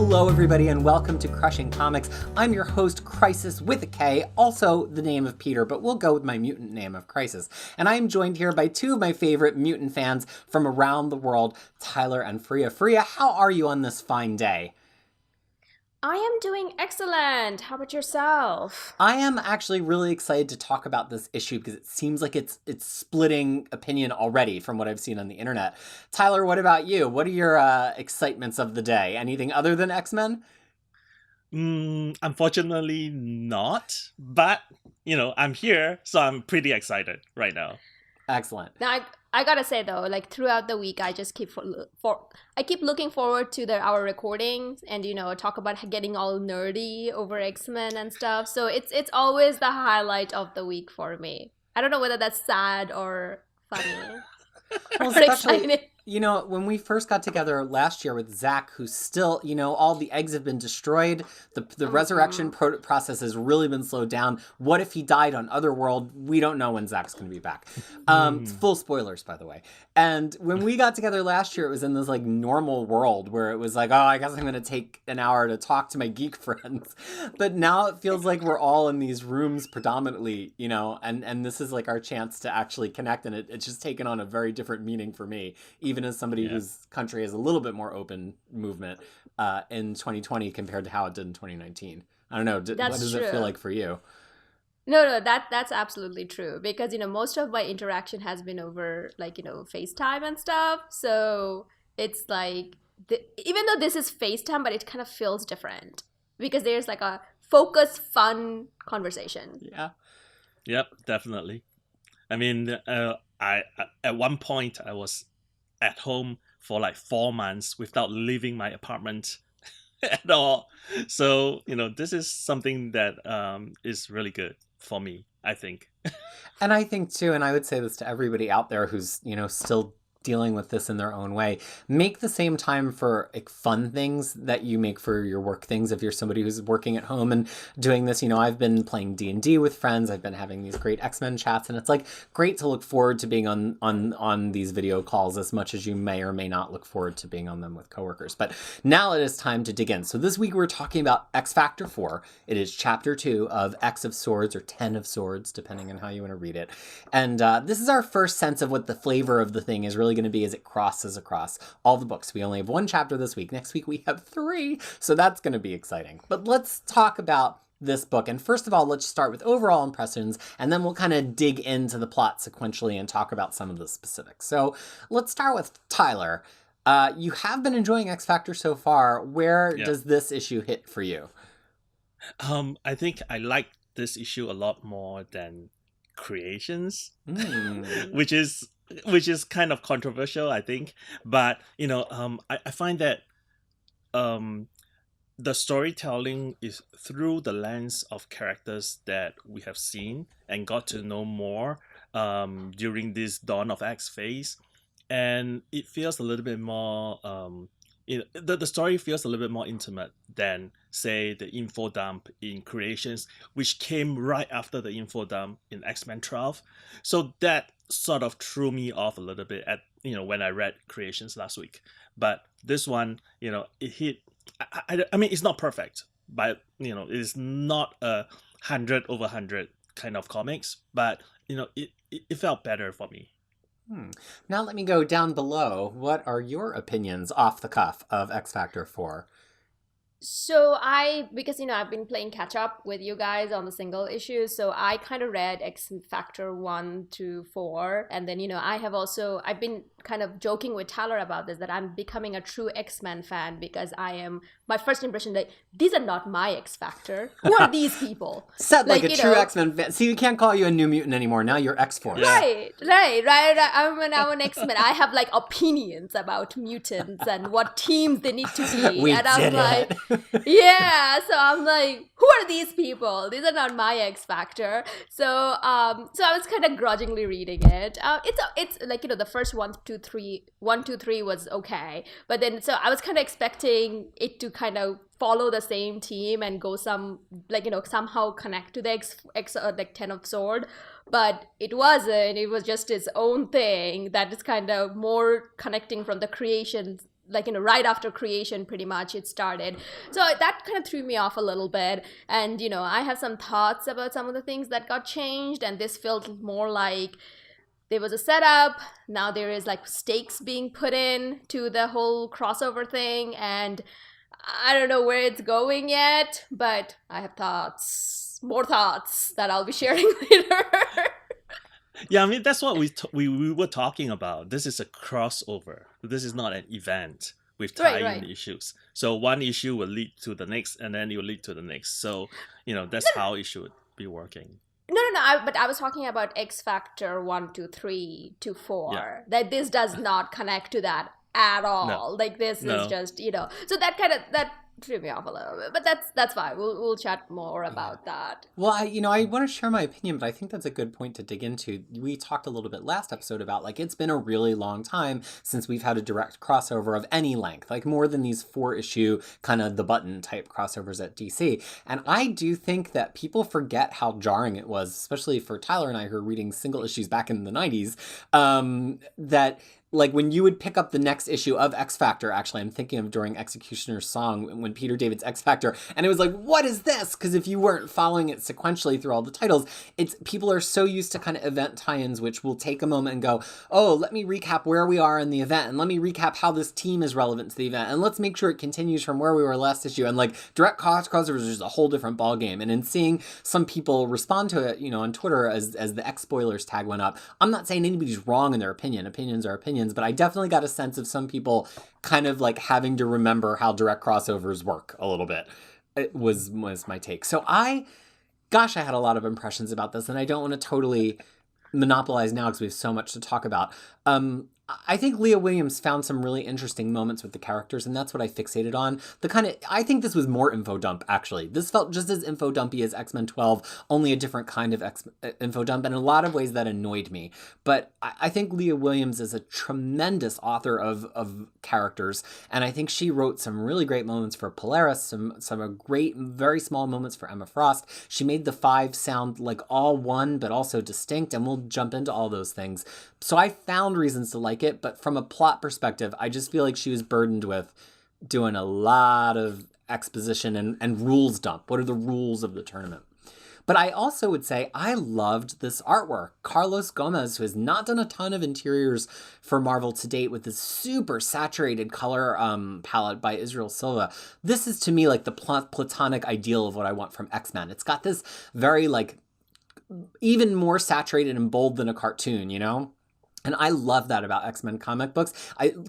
Hello, everybody, and welcome to Crushing Comics. I'm your host, Crisis with a K, also the name of Peter, but we'll go with my mutant name of Crisis. And I am joined here by two of my favorite mutant fans from around the world, Tyler and Freya. Freya, how are you on this fine day? I am doing excellent. How about yourself? I am actually really excited to talk about this issue because it seems like it's splitting opinion already from what I've seen on the internet. Tyler, what about you? What are your excitements of the day? Anything other than X-Men? Unfortunately not, but, I'm here, so I'm pretty excited right now. Excellent. Now, I gotta say though, like throughout the week, I just keep looking forward to our recordings and talk about getting all nerdy over X-Men and stuff. So it's always the highlight of the week for me. I don't know whether that's sad or funny Well, or exciting. When we first got together last year with Zach, who's still, all the eggs have been destroyed. The resurrection process has really been slowed down. What if he died on Otherworld? We don't know when Zach's going to be back. Full spoilers, by the way. And when we got together last year, it was in this normal world where it was like, oh, I guess I'm going to take an hour to talk to my geek friends. But now it feels like we're all in these rooms predominantly, and this is like our chance to actually connect. And it's just taken on a very different meaning for me, even as somebody whose country has a little bit more open movement in 2020 compared to how it did in 2019. I don't know. What does it feel like for you? No, that's absolutely true because most of my interaction has been over FaceTime and stuff. So it's like even though this is FaceTime, but it kind of feels different because there's like a focused, fun conversation. Yeah. Yep, definitely. I mean, I at one point I was at home for like 4 months without leaving my apartment at all. So, this is something that is really good for me, I think. And I think too, and I would say this to everybody out there who's, still dealing with this in their own way, make the same time for fun things that you make for your work things. If you're somebody who's working at home and doing this, I've been playing D&D with friends. I've been having these great X-Men chats, and it's great to look forward to being on these video calls as much as you may or may not look forward to being on them with coworkers. But now it is time to dig in. So this week we're talking about X-Factor 4. It is chapter 2 of X of Swords, or 10 of Swords, depending on how you want to read it. And this is our first sense of what the flavor of the thing is really going to be as it crosses across all the books. We only have 1 chapter this week. Next week we have 3, so that's going to be exciting. But let's talk about this book. And first of all, let's start with overall impressions, and then we'll kind of dig into the plot sequentially and talk about some of the specifics. So let's start with Tyler. You have been enjoying X-Factor so far. Where does this issue hit for you? I think I like this issue a lot more than Creations, which is kind of controversial, I think. But I find that the storytelling is through the lens of characters that we have seen and got to know more during this Dawn of X phase, and it feels a little bit more the story feels a little bit more intimate than, say, the info dump in Creations, which came right after the info dump in X-Men 12. So that sort of threw me off a little bit at when I read Creations last week. But this one, it hit. I mean, it's not perfect, but it is not a 100 over 100 kind of comics. But it felt better for me. Now let me go down below. What are your opinions off the cuff of X-Factor 4? So because I've been playing catch up with you guys on the single issues, so I kind of read X-Factor 1 to 4, and then I've been kind of joking with Tyler about this, that I'm becoming a true X-Men fan because my first impression that these are not my X-Factor. Who are these people? Said like a true X-Men fan. See, we can't call you a New Mutant anymore. Now you're X-Force. Right. I'm an X-Men. I have opinions about mutants and what teams they need to be. And I'm like, yeah. So I'm like, who are these people? These are not my X-Factor. So I was kind of grudgingly reading it. It's the first 1, 2, 3 was okay, but then so I was kind of expecting it to kind of follow the same team and go somehow connect to the X 10 of Sword, but it wasn't. It was just its own thing that is kind of more connecting from the Creations like, right after creation, pretty much it started. So that kind of threw me off a little bit. And, I have some thoughts about some of the things that got changed. And this felt more like there was a setup. Now there is like stakes being put in to the whole crossover thing. And I don't know where it's going yet, but I have more thoughts that I'll be sharing later. Yeah, I mean, that's what we were talking about. This is a crossover. This is not an event with tie-in issues. So one issue will lead to the next, and then it will lead to the next. So, that's how it should be working. No. But I was talking about X-Factor 1, 2, 3 to 4. Yeah. That this does not connect to that at all. No. Like this is just, So that threw me off a little bit, but that's fine. We'll chat more about that. Well, I want to share my opinion, but I think that's a good point to dig into. We talked a little bit last episode about, like, it's been a really long time since we've had a direct crossover of any length, like more than these 4-issue kind of the button type crossovers at DC. And I do think that people forget how jarring it was, especially for Tyler and I, who are reading single issues back in the 90s, that like when you would pick up the next issue of X-Factor, actually, I'm thinking of during Executioner's Song, when Peter David's X-Factor, and it was like, what is this? Because if you weren't following it sequentially through all the titles, people are so used to kind of event tie-ins, which will take a moment and go, oh, let me recap where we are in the event, and let me recap how this team is relevant to the event, and let's make sure it continues from where we were last issue. And like direct crossovers is just a whole different ballgame. And in seeing some people respond to it, on Twitter as the X-Spoilers tag went up, I'm not saying anybody's wrong in their opinion. Opinions are opinions. But I definitely got a sense of some people kind of like having to remember how direct crossovers work a little bit. It was my take. So I had a lot of impressions about this, and I don't want to totally monopolize now because we have so much to talk about. I think Leah Williams found some really interesting moments with the characters, and that's what I fixated on. I think this was more info dump, actually. This felt just as info dumpy as X-Men 12, only a different kind of info dump, and in a lot of ways that annoyed me. But I think Leah Williams is a tremendous author of characters, and I think she wrote some really great moments for Polaris, some great, very small moments for Emma Frost. She made the 5 sound like all one, but also distinct, and we'll jump into all those things. So I found reasons to like it, but from a plot perspective, I just feel like she was burdened with doing a lot of exposition and rules dump. What are the rules of the tournament? But I also would say I loved this artwork. Carlos Gomez, who has not done a ton of interiors for Marvel to date, with this super saturated color palette by Israel Silva. This is, to me, like the platonic ideal of what I want from X-Men. It's got this very, like, even more saturated and bold than a cartoon, And I love that about X-Men comic books.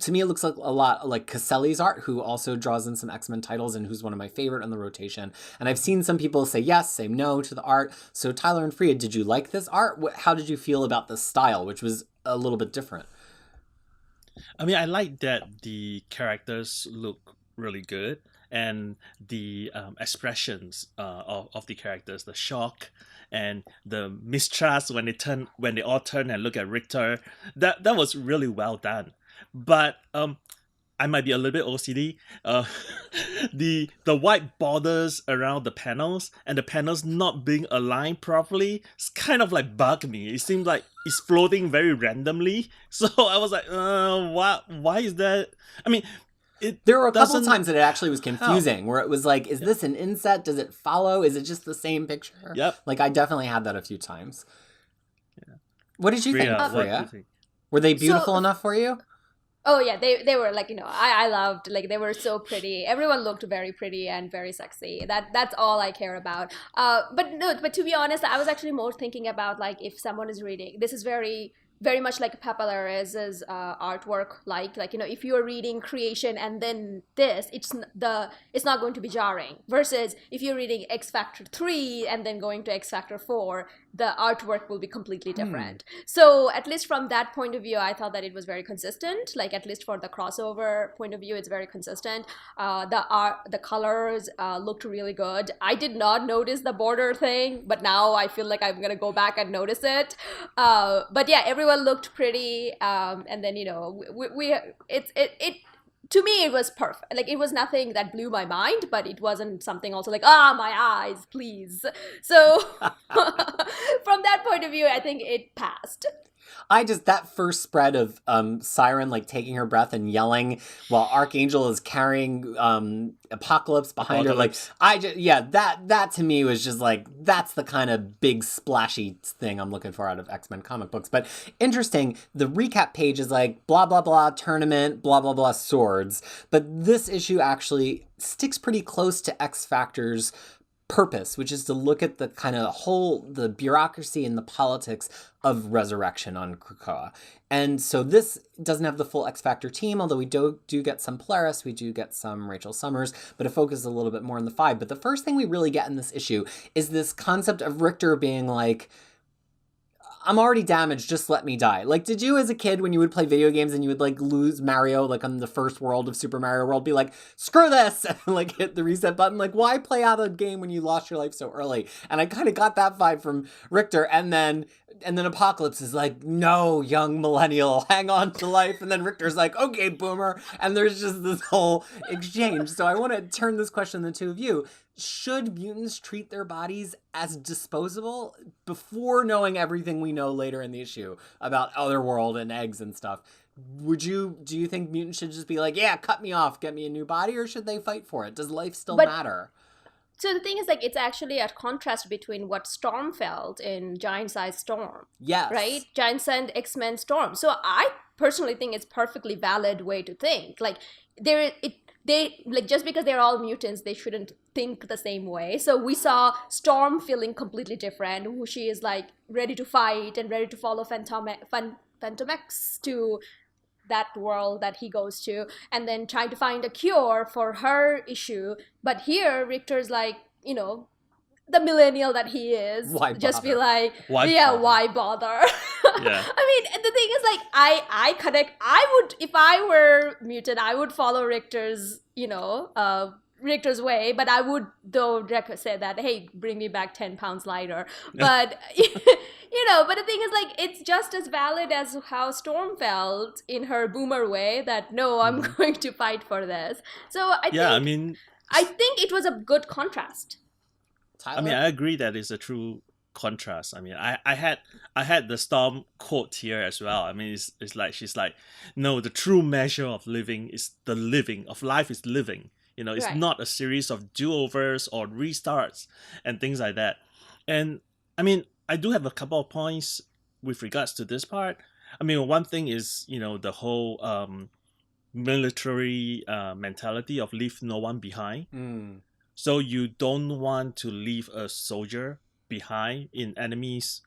To me, it looks like a lot like Caselli's art, who also draws in some X-Men titles and who's one of my favorite in the rotation. And I've seen some people say yes, say no to the art. So Tyler and Freya, did you like this art? How did you feel about the style, which was a little bit different? I mean, I like that the characters look really good, and the expressions of the characters, the shock and the mistrust when they all turn and look at Richter, that was really well done. But I might be a little bit OCD. The white borders around the panels and the panels not being aligned properly, it's kind of like bugged me. It seemed like it's floating very randomly. So I was like, why is that? I mean, there were a couple of times that it actually was confusing, where it was like, is this an inset? Does it follow? Is it just the same picture? Yep. Like, I definitely had that a few times. Yeah. What did you think, Freya? Think? Were they beautiful enough for you? Oh yeah, they were like, I loved, like, they were so pretty. Everyone looked very pretty and very sexy. That's all I care about. But to be honest, I was actually more thinking about, like, if someone is reading, this is very much like Polaris's artwork, like if you're reading creation and then this, it's not going to be jarring, versus if you're reading X-Factor 3 and then going to X-Factor 4, the artwork will be completely different. So at least from that point of view, I thought that it was very consistent. Like, at least for the crossover point of view, it's very consistent. The colors looked really good. I did not notice the border thing, but now I feel like I'm gonna go back and notice it. But yeah, everyone looked pretty, and then to me, it was perfect. Like, it was nothing that blew my mind, but it wasn't something also like, my eyes, please. So from that point of view, I think it passed. That first spread of Siren like taking her breath and yelling while Archangel is carrying Apocalypse behind her, like that to me was just like, that's the kind of big splashy thing I'm looking for out of X-Men comic books. But interesting, the recap page is like blah blah blah tournament, blah blah blah swords, but this issue actually sticks pretty close to X-Factor's purpose, which is to look at the kind of the bureaucracy and the politics of resurrection on Krakoa. And so this doesn't have the full X-Factor team, although we do get some Polaris, we do get some Rachel Summers, but it focuses a little bit more on the five. But the first thing we really get in this issue is this concept of Richter being like, I'm already damaged, just let me die. Like, did you as a kid, when you would play video games and you would like lose Mario, like on the first world of Super Mario World, be like, screw this, and like hit the reset button? Like, why play out a game when you lost your life so early? And I kind of got that vibe from Richter, and then Apocalypse is like, no, young millennial, hang on to life. And then Richter's like, okay, boomer. And there's just this whole exchange. So I want to turn this question to the two of you. Should mutants treat their bodies as disposable? Before knowing everything we know later in the issue about Otherworld and eggs and stuff, do you think mutants should just be like, yeah, cut me off, get me a new body, or should they fight for it? Does life still matter? So the thing is, like, it's actually a contrast between what Storm felt in Giant Size Storm. Yes. Right? Giant Size X-Men Storm. So I personally think it's perfectly valid way to think. Like, just because they're all mutants, they shouldn't think the same way. So we saw Storm feeling completely different, who she is like ready to fight and ready to follow Phantom X to that world that he goes to, and then trying to find a cure for her issue. But here Richter's like, the millennial that he is, just be like, why bother? Yeah. I mean, the thing is, like, I connect. I would, if I were mutant, I would follow Richter's Richter's way, but I would though say that, hey, bring me back 10 pounds lighter. But but the thing is, like, it's just as valid as how Storm felt in her boomer way, that no, I'm going to fight for this. So I think it was a good contrast. Tyler? I mean, I agree that it's a true contrast. I mean, I had the Storm quote here as well. I mean, it's like, she's like, no, the true measure of living is the living, of life is living. It's not a series of do-overs or restarts and things like that. And I mean, I do have a couple of points with regards to this part. I mean, one thing is, the whole military mentality of leave no one behind. So you don't want to leave a soldier behind in enemy's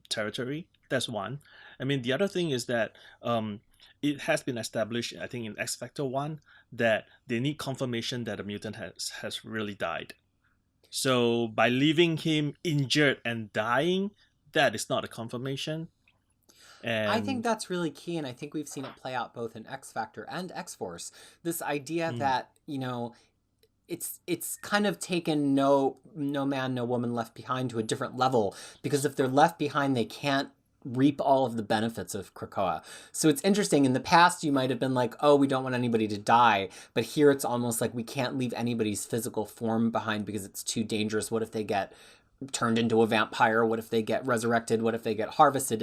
territory. That's one. I mean, the other thing is that it has been established, I think, in X-Factor 1, that they need confirmation that a mutant has really died. So by leaving him injured and dying, that is not a confirmation. And I think that's really key, and I think we've seen it play out both in X-Factor and X-Force. This idea that, it's kind of taken no man, no woman left behind to a different level, because if they're left behind, they can't reap all of the benefits of Krakoa. So it's interesting. In the past, you might have been like, oh, we don't want anybody to die. But here it's almost like we can't leave anybody's physical form behind because it's too dangerous. What if they get turned into a vampire? What if they get resurrected? What if they get harvested?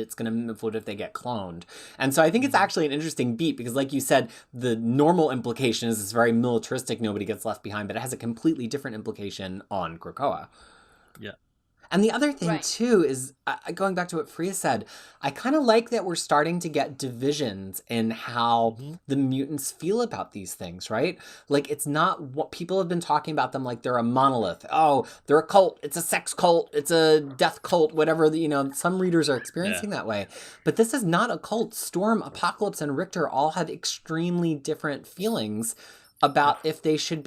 What if they get cloned? And so I think it's actually an interesting beat, because like you said, the normal implication is it's very militaristic, nobody gets left behind, but it has a completely different implication on Krakoa. Yeah. And the other thing, too, is going back to what Freya said, I kind of like that we're starting to get divisions in how the mutants feel about these things, right? Like, it's not what people have been talking about them like they're a monolith. Oh, they're a cult. It's a sex cult. It's a death cult, whatever. Some readers are experiencing that way. But this is not a cult. Storm, Apocalypse, and Richter all had extremely different feelings about if they should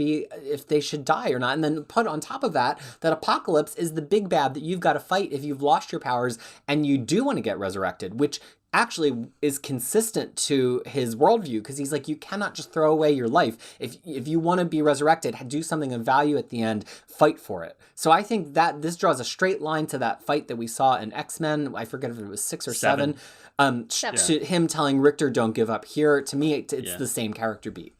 die or not. And then put on top of that Apocalypse is the big bad that you've got to fight if you've lost your powers and you do want to get resurrected, which actually is consistent to his worldview, because he's like, you cannot just throw away your life. If you want to be resurrected, do something of value at the end, fight for it. So I think that this draws a straight line to that fight that we saw in X-Men. I forget if it was 6 or 7. To him telling Richter, don't give up. Here, to me, it's the same character beat.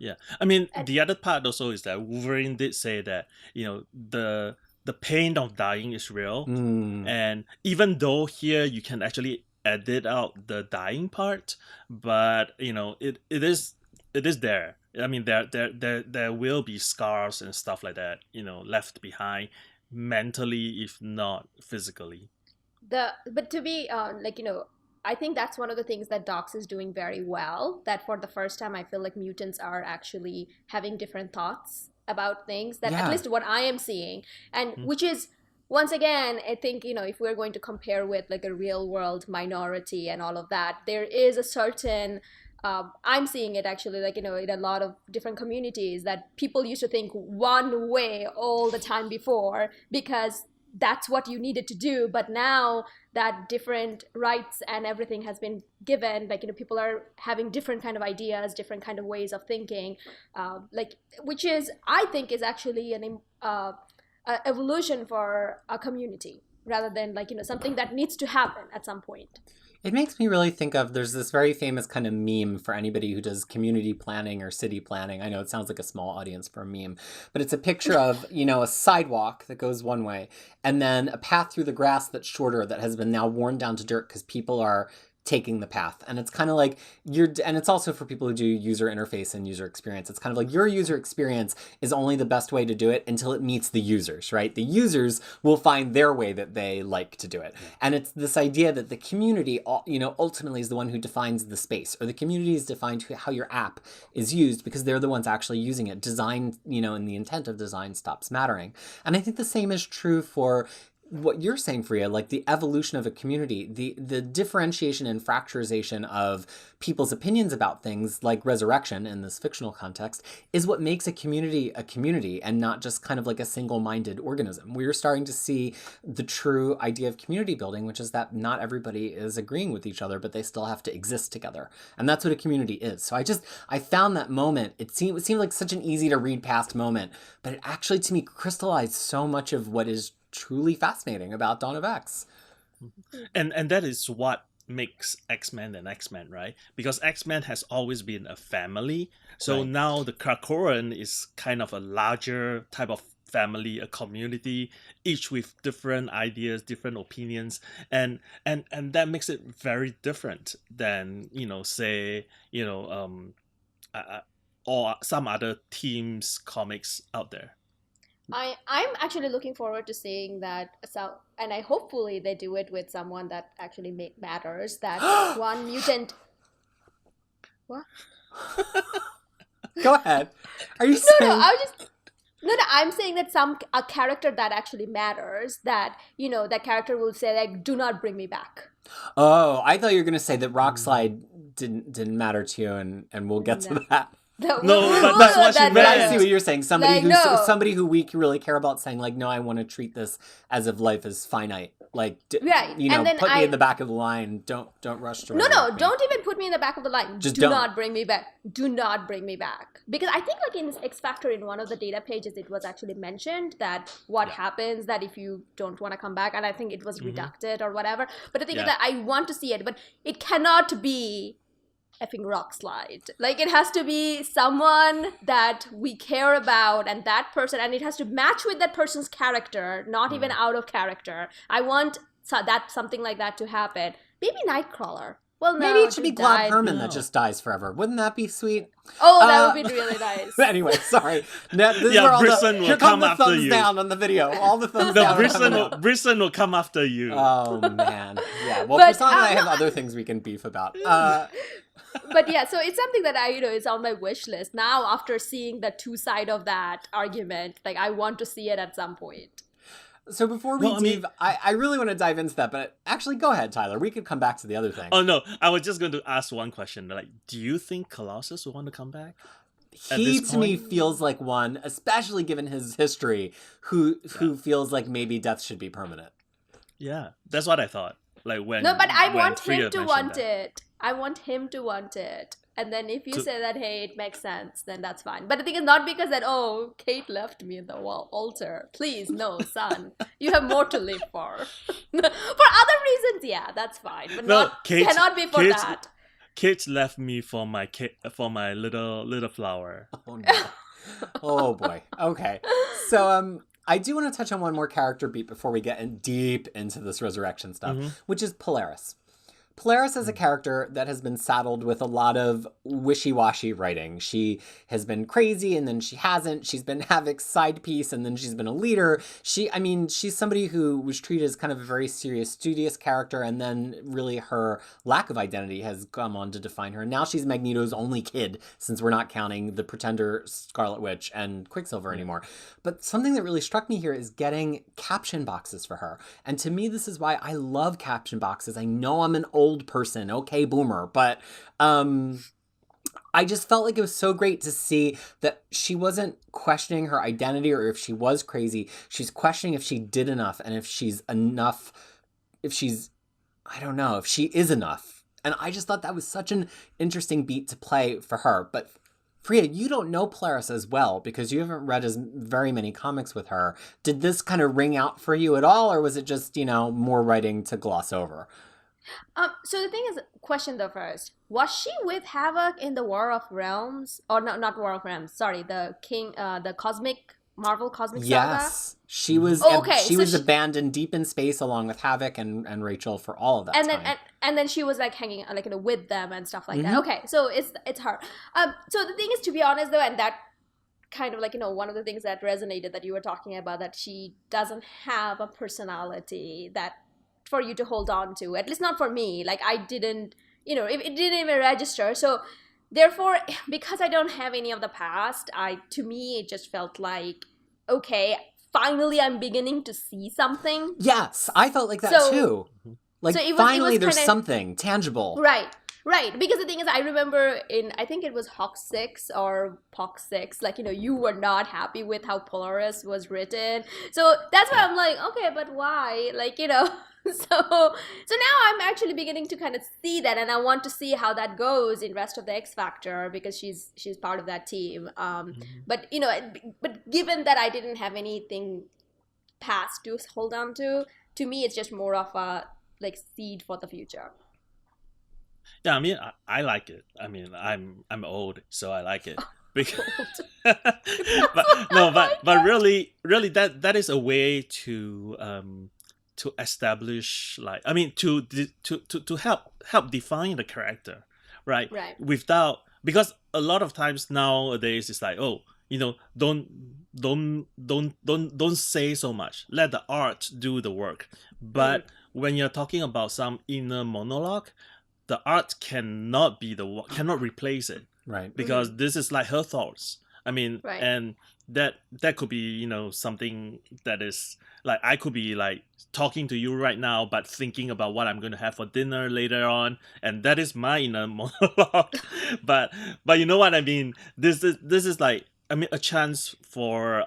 Yeah, I mean, the other part also is that Wolverine did say that, the pain of dying is real. And even though here you can actually edit out the dying part, but it is there. I mean, there will be scars and stuff like that, left behind mentally, if not physically. But to be I think that's one of the things that Docs is doing very well, that for the first time I feel like mutants are actually having different thoughts about things, that at least what I am seeing, and which is, once again, I think, if we're going to compare with like a real world minority and all of that, there is a certain I'm seeing it actually, like, in a lot of different communities, that people used to think one way all the time before because that's what you needed to do. But now that different rights and everything has been given, like, people are having different kind of ideas, different kind of ways of thinking, which is, I think, is actually an evolution for a community, rather than something that needs to happen at some point. It makes me really think of, there's this very famous kind of meme for anybody who does community planning or city planning. I know it sounds like a small audience for a meme, but it's a picture of, a sidewalk that goes one way and then a path through the grass that's shorter that has been now worn down to dirt because people are taking the path. And it's kind of like and it's also for people who do user interface and user experience. It's kind of like your user experience is only the best way to do it until it meets the users, right? The users will find their way that they like to do it. And it's this idea that the community, ultimately is the one who defines the space, or the community is defined how your app is used because they're the ones actually using it. Design, and the intent of design stops mattering. And I think the same is true for what you're saying, Freya, like the evolution of a community, the differentiation and fracturization of people's opinions about things like resurrection in this fictional context is what makes a community and not just kind of like a single-minded organism. We're starting to see the true idea of community building, which is that not everybody is agreeing with each other, but they still have to exist together. And that's what a community is. So I found that moment, it seemed like such an easy to read past moment, but it actually, to me, crystallized so much of what is truly fascinating about Dawn of X. And that is what makes X-Men an X-Men, right? Because X-Men has always been a family. So now the Krakoan is kind of a larger type of family, a community, each with different ideas, different opinions, and that makes it very different than, say, or some other teams comics out there. I'm actually looking forward to seeing that, and hopefully they do it with someone that actually matters. That one mutant. What? Go ahead. Are you saying? No, I'm saying that a character that actually matters. That that character will say, like, "Do not bring me back." Oh, I thought you were going to say that Rockslide didn't matter to you, and we'll get to that. No, but that's what she meant. But I see what you're saying. Somebody who we really care about saying, like, no, I want to treat this as if life is finite. Like, put me in the back of the line. Don't rush to. No, don't even put me in the back of the line. Just do not bring me back. Do not bring me back. Because I think, like, in X-Factor, in one of the data pages, it was actually mentioned that what happens that if you don't want to come back, and I think it was redacted or whatever. But the thing is that I want to see it, but it cannot be effing Rockslide. Like, it has to be someone that we care about, and that person, and it has to match with that person's character, not even out of character. I want something like that to happen. Maybe Nightcrawler. Well, no, maybe it should be Glad Herman that just dies forever. Wouldn't that be sweet? Oh, that would be really nice. Anyway, sorry. Now, this is where Brisson will come after thumbs you. Down on the video. All the thumbs down. Brisson will come after you. Oh, man. Yeah, well, Brisson and I have other things we can beef about. But yeah, so it's something that it's on my wish list. Now, after seeing the two side of that argument, like, I want to see it at some point. So before we I really want to dive into that, but actually, go ahead, Tyler. We could come back to the other thing. Oh, no. I was just going to ask one question. Like, do you think Colossus will want to come back? He, to me, feels like one, especially given his history, who feels like maybe death should be permanent. Yeah, that's what I thought. Like, when but I want Freya him to want it. I want him to want it. And then if you say that, hey, it makes sense, then that's fine. But the thing is, not because that, oh, Kate left me in the altar. Please, no, son. You have more to live for. For other reasons, yeah, that's fine. But cannot be for that. Kate left me for my little flower. Oh, no. Oh, boy. Okay. So, I do want to touch on one more character beat before we get deep into this resurrection stuff, which is Polaris. Polaris is a character that has been saddled with a lot of wishy-washy writing. She has been crazy and then she hasn't. She's been Havoc's side piece and then she's been a leader. She's somebody who was treated as kind of a very serious, studious character, and then really her lack of identity has come on to define her. And now she's Magneto's only kid, since we're not counting the Pretender, Scarlet Witch, and Quicksilver anymore. But something that really struck me here is getting caption boxes for her. And to me, this is why I love caption boxes. I know I'm an old person, okay, boomer, but I just felt like it was so great to see that she wasn't questioning her identity or if she was crazy. She's questioning if she did enough and if she's enough, if she is enough. And I just thought that was such an interesting beat to play for her. But Priya, you don't know Polaris as well because you haven't read as very many comics with her. Did this kind of ring out for you at all, or was it just, more writing to gloss over? So the thing is, question though first, was she with Havoc in the War of Realms, or no, not War of Realms? Sorry, the Marvel Cosmic Saga. Yes, she was. Oh, okay, she was abandoned deep in space along with Havoc and Rachel for all of that time. And then she was like hanging with them and stuff like that. Okay, so it's her. So the thing is, to be honest though, and that kind of one of the things that resonated that you were talking about, that she doesn't have a personality that for you to hold on to, at least not for me. I didn't, it didn't even register. So therefore, because I don't have any of the past, to me it just felt like, okay, finally I'm beginning to see something. Yes, I felt like that too. Finally there's something tangible. Right, because the thing is, I remember I think it was HiX 6 or POC 6, you were not happy with how Polaris was written. So that's why I'm like, okay, but why? So now I'm actually beginning to kind of see that, and I want to see how that goes in rest of the X-Factor, because she's part of that team. But given that I didn't have anything past to hold on to me it's just more of a seed for the future. Yeah, I mean, I like it. I mean, I'm old, so I like it. Because, but really, that is a way to establish, to help define the character, right? Because a lot of times nowadays it's don't say so much. Let the art do the work. But when you're talking about some inner monologue, the art cannot replace it, right? Because this is her thoughts. I mean, and that could be something that is I could be talking to you right now, but thinking about what I'm going to have for dinner later on, and that is my inner monologue. but you know what I mean. This is a chance for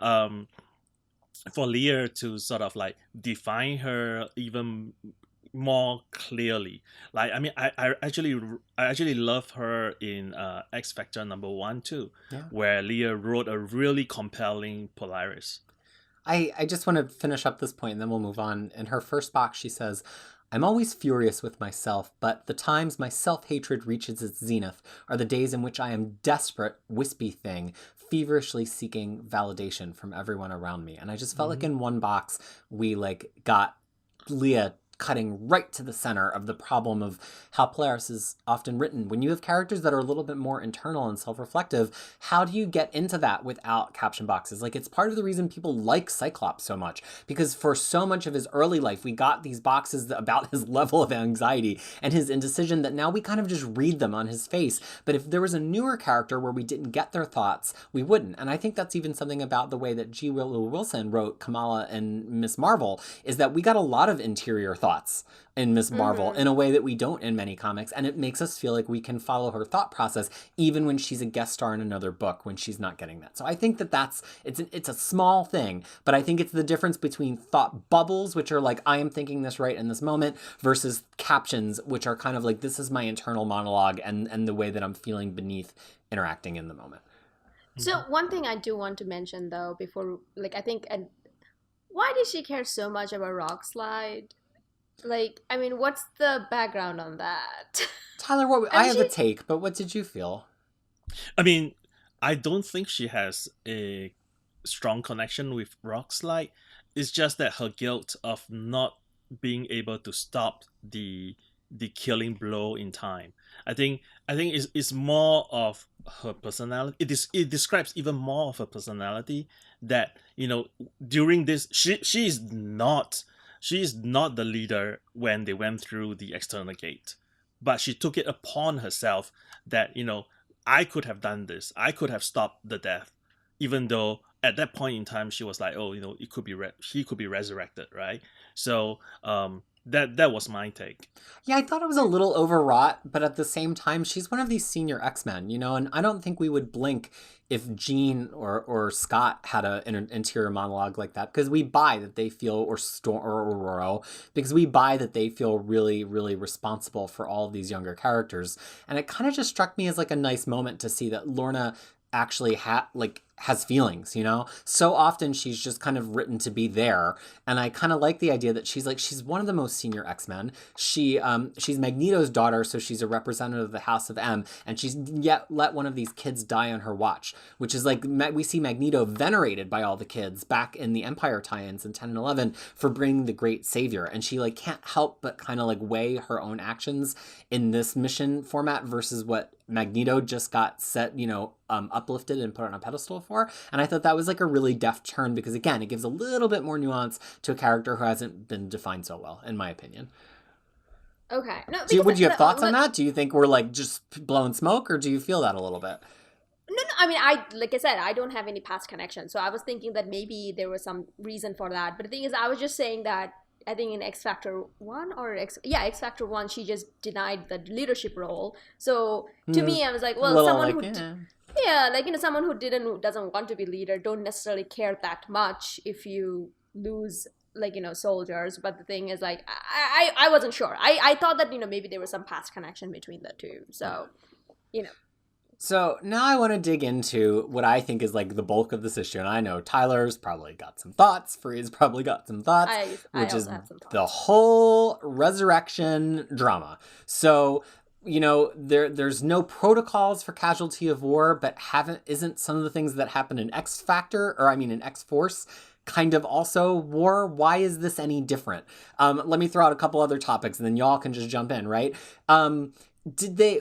Leah to sort of define her even more clearly. I actually love her in X-Factor #1 too, where Leah wrote a really compelling Polaris. I just want to finish up this point and then we'll move on. In her first box, she says, "I'm always furious with myself, but the times my self-hatred reaches its zenith are the days in which I am desperate, wispy thing, feverishly seeking validation from everyone around me." And I just felt like in one box, we got Leah cutting right to the center of the problem of how Polaris is often written. When you have characters that are a little bit more internal and self-reflective, how do you get into that without caption boxes? It's part of the reason people like Cyclops so much, because for so much of his early life, we got these boxes about his level of anxiety and his indecision that now we kind of just read them on his face. But if there was a newer character where we didn't get their thoughts, we wouldn't. And I think that's even something about the way that G. Willow Wilson wrote Kamala and Miss Marvel, is that we got a lot of interior thoughts in Miss Marvel in a way that we don't in many comics, and it makes us feel like we can follow her thought process even when she's a guest star in another book when she's not getting that. So I think it's a small thing, but I think it's the difference between thought bubbles, which are I am thinking this right in this moment, versus captions, which are kind of this is my internal monologue and the way that I'm feeling beneath interacting in the moment. So one thing I do want to mention though, before I think, and why does she care so much about Rockslide? What's the background on that? Tyler, I have a take, but what did you feel? I mean, I don't think she has a strong connection with Rockslide. It's just that her guilt of not being able to stop the the killing blow in time. I think it's more of her personality. It describes even more of her personality, that during this, she's not the leader when they went through the external gate, but she took it upon herself that I could have done this. I could have stopped the death, even though at that point in time she was like, oh, it could be he could be resurrected, right? So that was my take. Yeah, I thought it was a little overwrought, but at the same time, she's one of these senior X-Men, and I don't think we would blink if Jean or Scott had an interior monologue like that, because we buy that they feel, or Storm or Aurora, because we buy that they feel really, really responsible for all of these younger characters. And it kind of just struck me as like a nice moment to see that Lorna actually has feelings, So often she's just kind of written to be there, and I kind of like the idea that she's one of the most senior X-Men. She's Magneto's daughter, so she's a representative of the House of M, and she's yet let one of these kids die on her watch, which is like we see Magneto venerated by all the kids back in the Empire tie-ins in 10 and 11 for bringing the great savior, and she can't help but kind of weigh her own actions in this mission format versus what Magneto just got set, uplifted and put on a pedestal for. And I thought that was a really deft turn, because again, it gives a little bit more nuance to a character who hasn't been defined so well, in my opinion. Okay. No, would you have thoughts on that? Do you think we're just blowing smoke, or do you feel that a little bit? No, I mean, like I said, I don't have any past connection, so I was thinking that maybe there was some reason for that. But the thing is, I was just saying that I think in X-Factor 1 X-Factor 1, she just denied the leadership role. So to me, I was like, well, someone who doesn't want to be leader don't necessarily care that much if you lose soldiers. But the thing is, I wasn't sure. I thought that maybe there was some past connection between the two. So So now I want to dig into what I think is the bulk of this issue. And I know Tyler's probably got some thoughts. Free's probably got some thoughts. Which is the whole resurrection drama. So, there's no protocols for casualty of war, but isn't some of the things that happen in X-Factor, or in X-Force, kind of also war? Why is this any different? Let me throw out a couple other topics and then y'all can just jump in, right?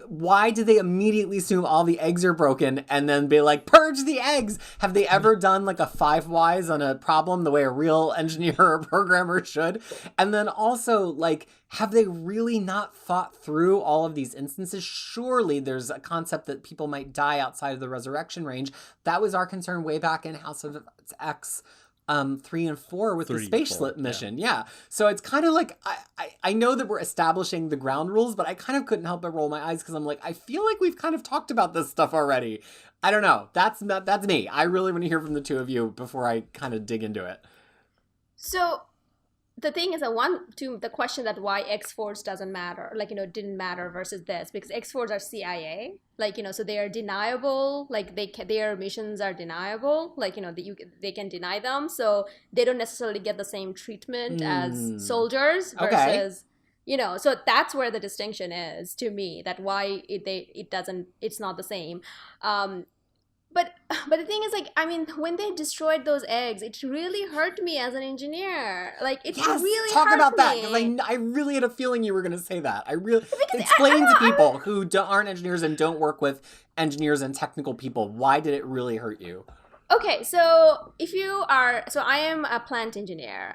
Why did they immediately assume all the eggs are broken and then be like, purge the eggs? Have they ever done a 5 whys on a problem the way a real engineer or programmer should? And then also, have they really not thought through all of these instances? Surely there's a concept that people might die outside of the resurrection range. That was our concern way back in House of X 3 and 4 with the space slip mission. Yeah. So it's kind of I know that we're establishing the ground rules, but I kind of couldn't help but roll my eyes, because I'm I feel like we've kind of talked about this stuff already. I don't know. That's me. I really want to hear from the two of you before I kind of dig into it. So the thing is, the question that why X-Force doesn't matter, didn't matter versus this, because X-Force are CIA, so they are deniable, their missions are deniable, they can deny them, so they don't necessarily get the same treatment as soldiers versus, so that's where the distinction is to me, that why it's not the same. But the thing is, when they destroyed those eggs, it really hurt me as an engineer. Really talk hurt about that, me. because I really had a feeling you were going to say that. Explain to people who aren't engineers and don't work with engineers and technical people, why did it really hurt you? Okay, so I am a plant engineer.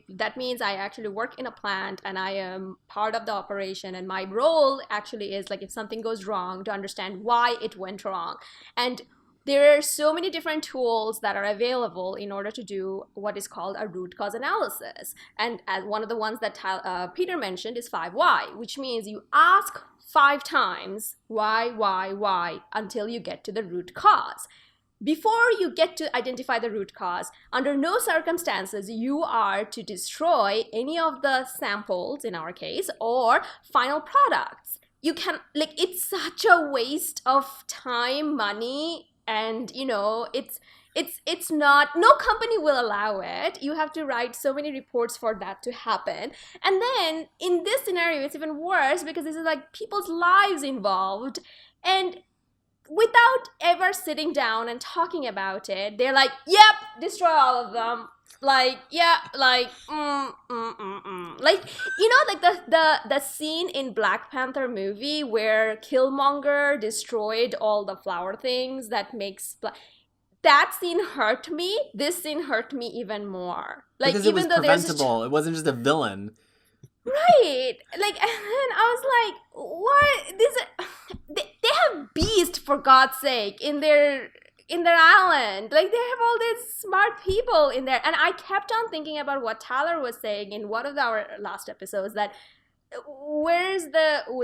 That means I actually work in a plant and I am part of the operation, and my role actually is if something goes wrong, to understand why it went wrong. And there are so many different tools that are available in order to do what is called a root cause analysis. And as one of the ones that Peter mentioned is 5 why, which means you ask 5 times why, until you get to the root cause. Before you get to identify the root cause, under no circumstances you are to destroy any of the samples, in our case, or final products. You can, it's such a waste of time, money, and it's not, no company will allow it. You have to write so many reports for that to happen. And then in this scenario, it's even worse, because this is people's lives involved. And without ever sitting down and talking about it, they're like, yep, destroy all of them. Like, yeah, like, like, like the scene in Black Panther movie where Killmonger destroyed all the flower things that makes that scene hurt me. This scene hurt me even more. Like, because even though there's it wasn't just a villain. Right, like, and then I was like, what? They have Beast, for God's sake, in their island. Like, they have all these smart people in there, and I kept on thinking about what Tyler was saying in one of our last episodes, that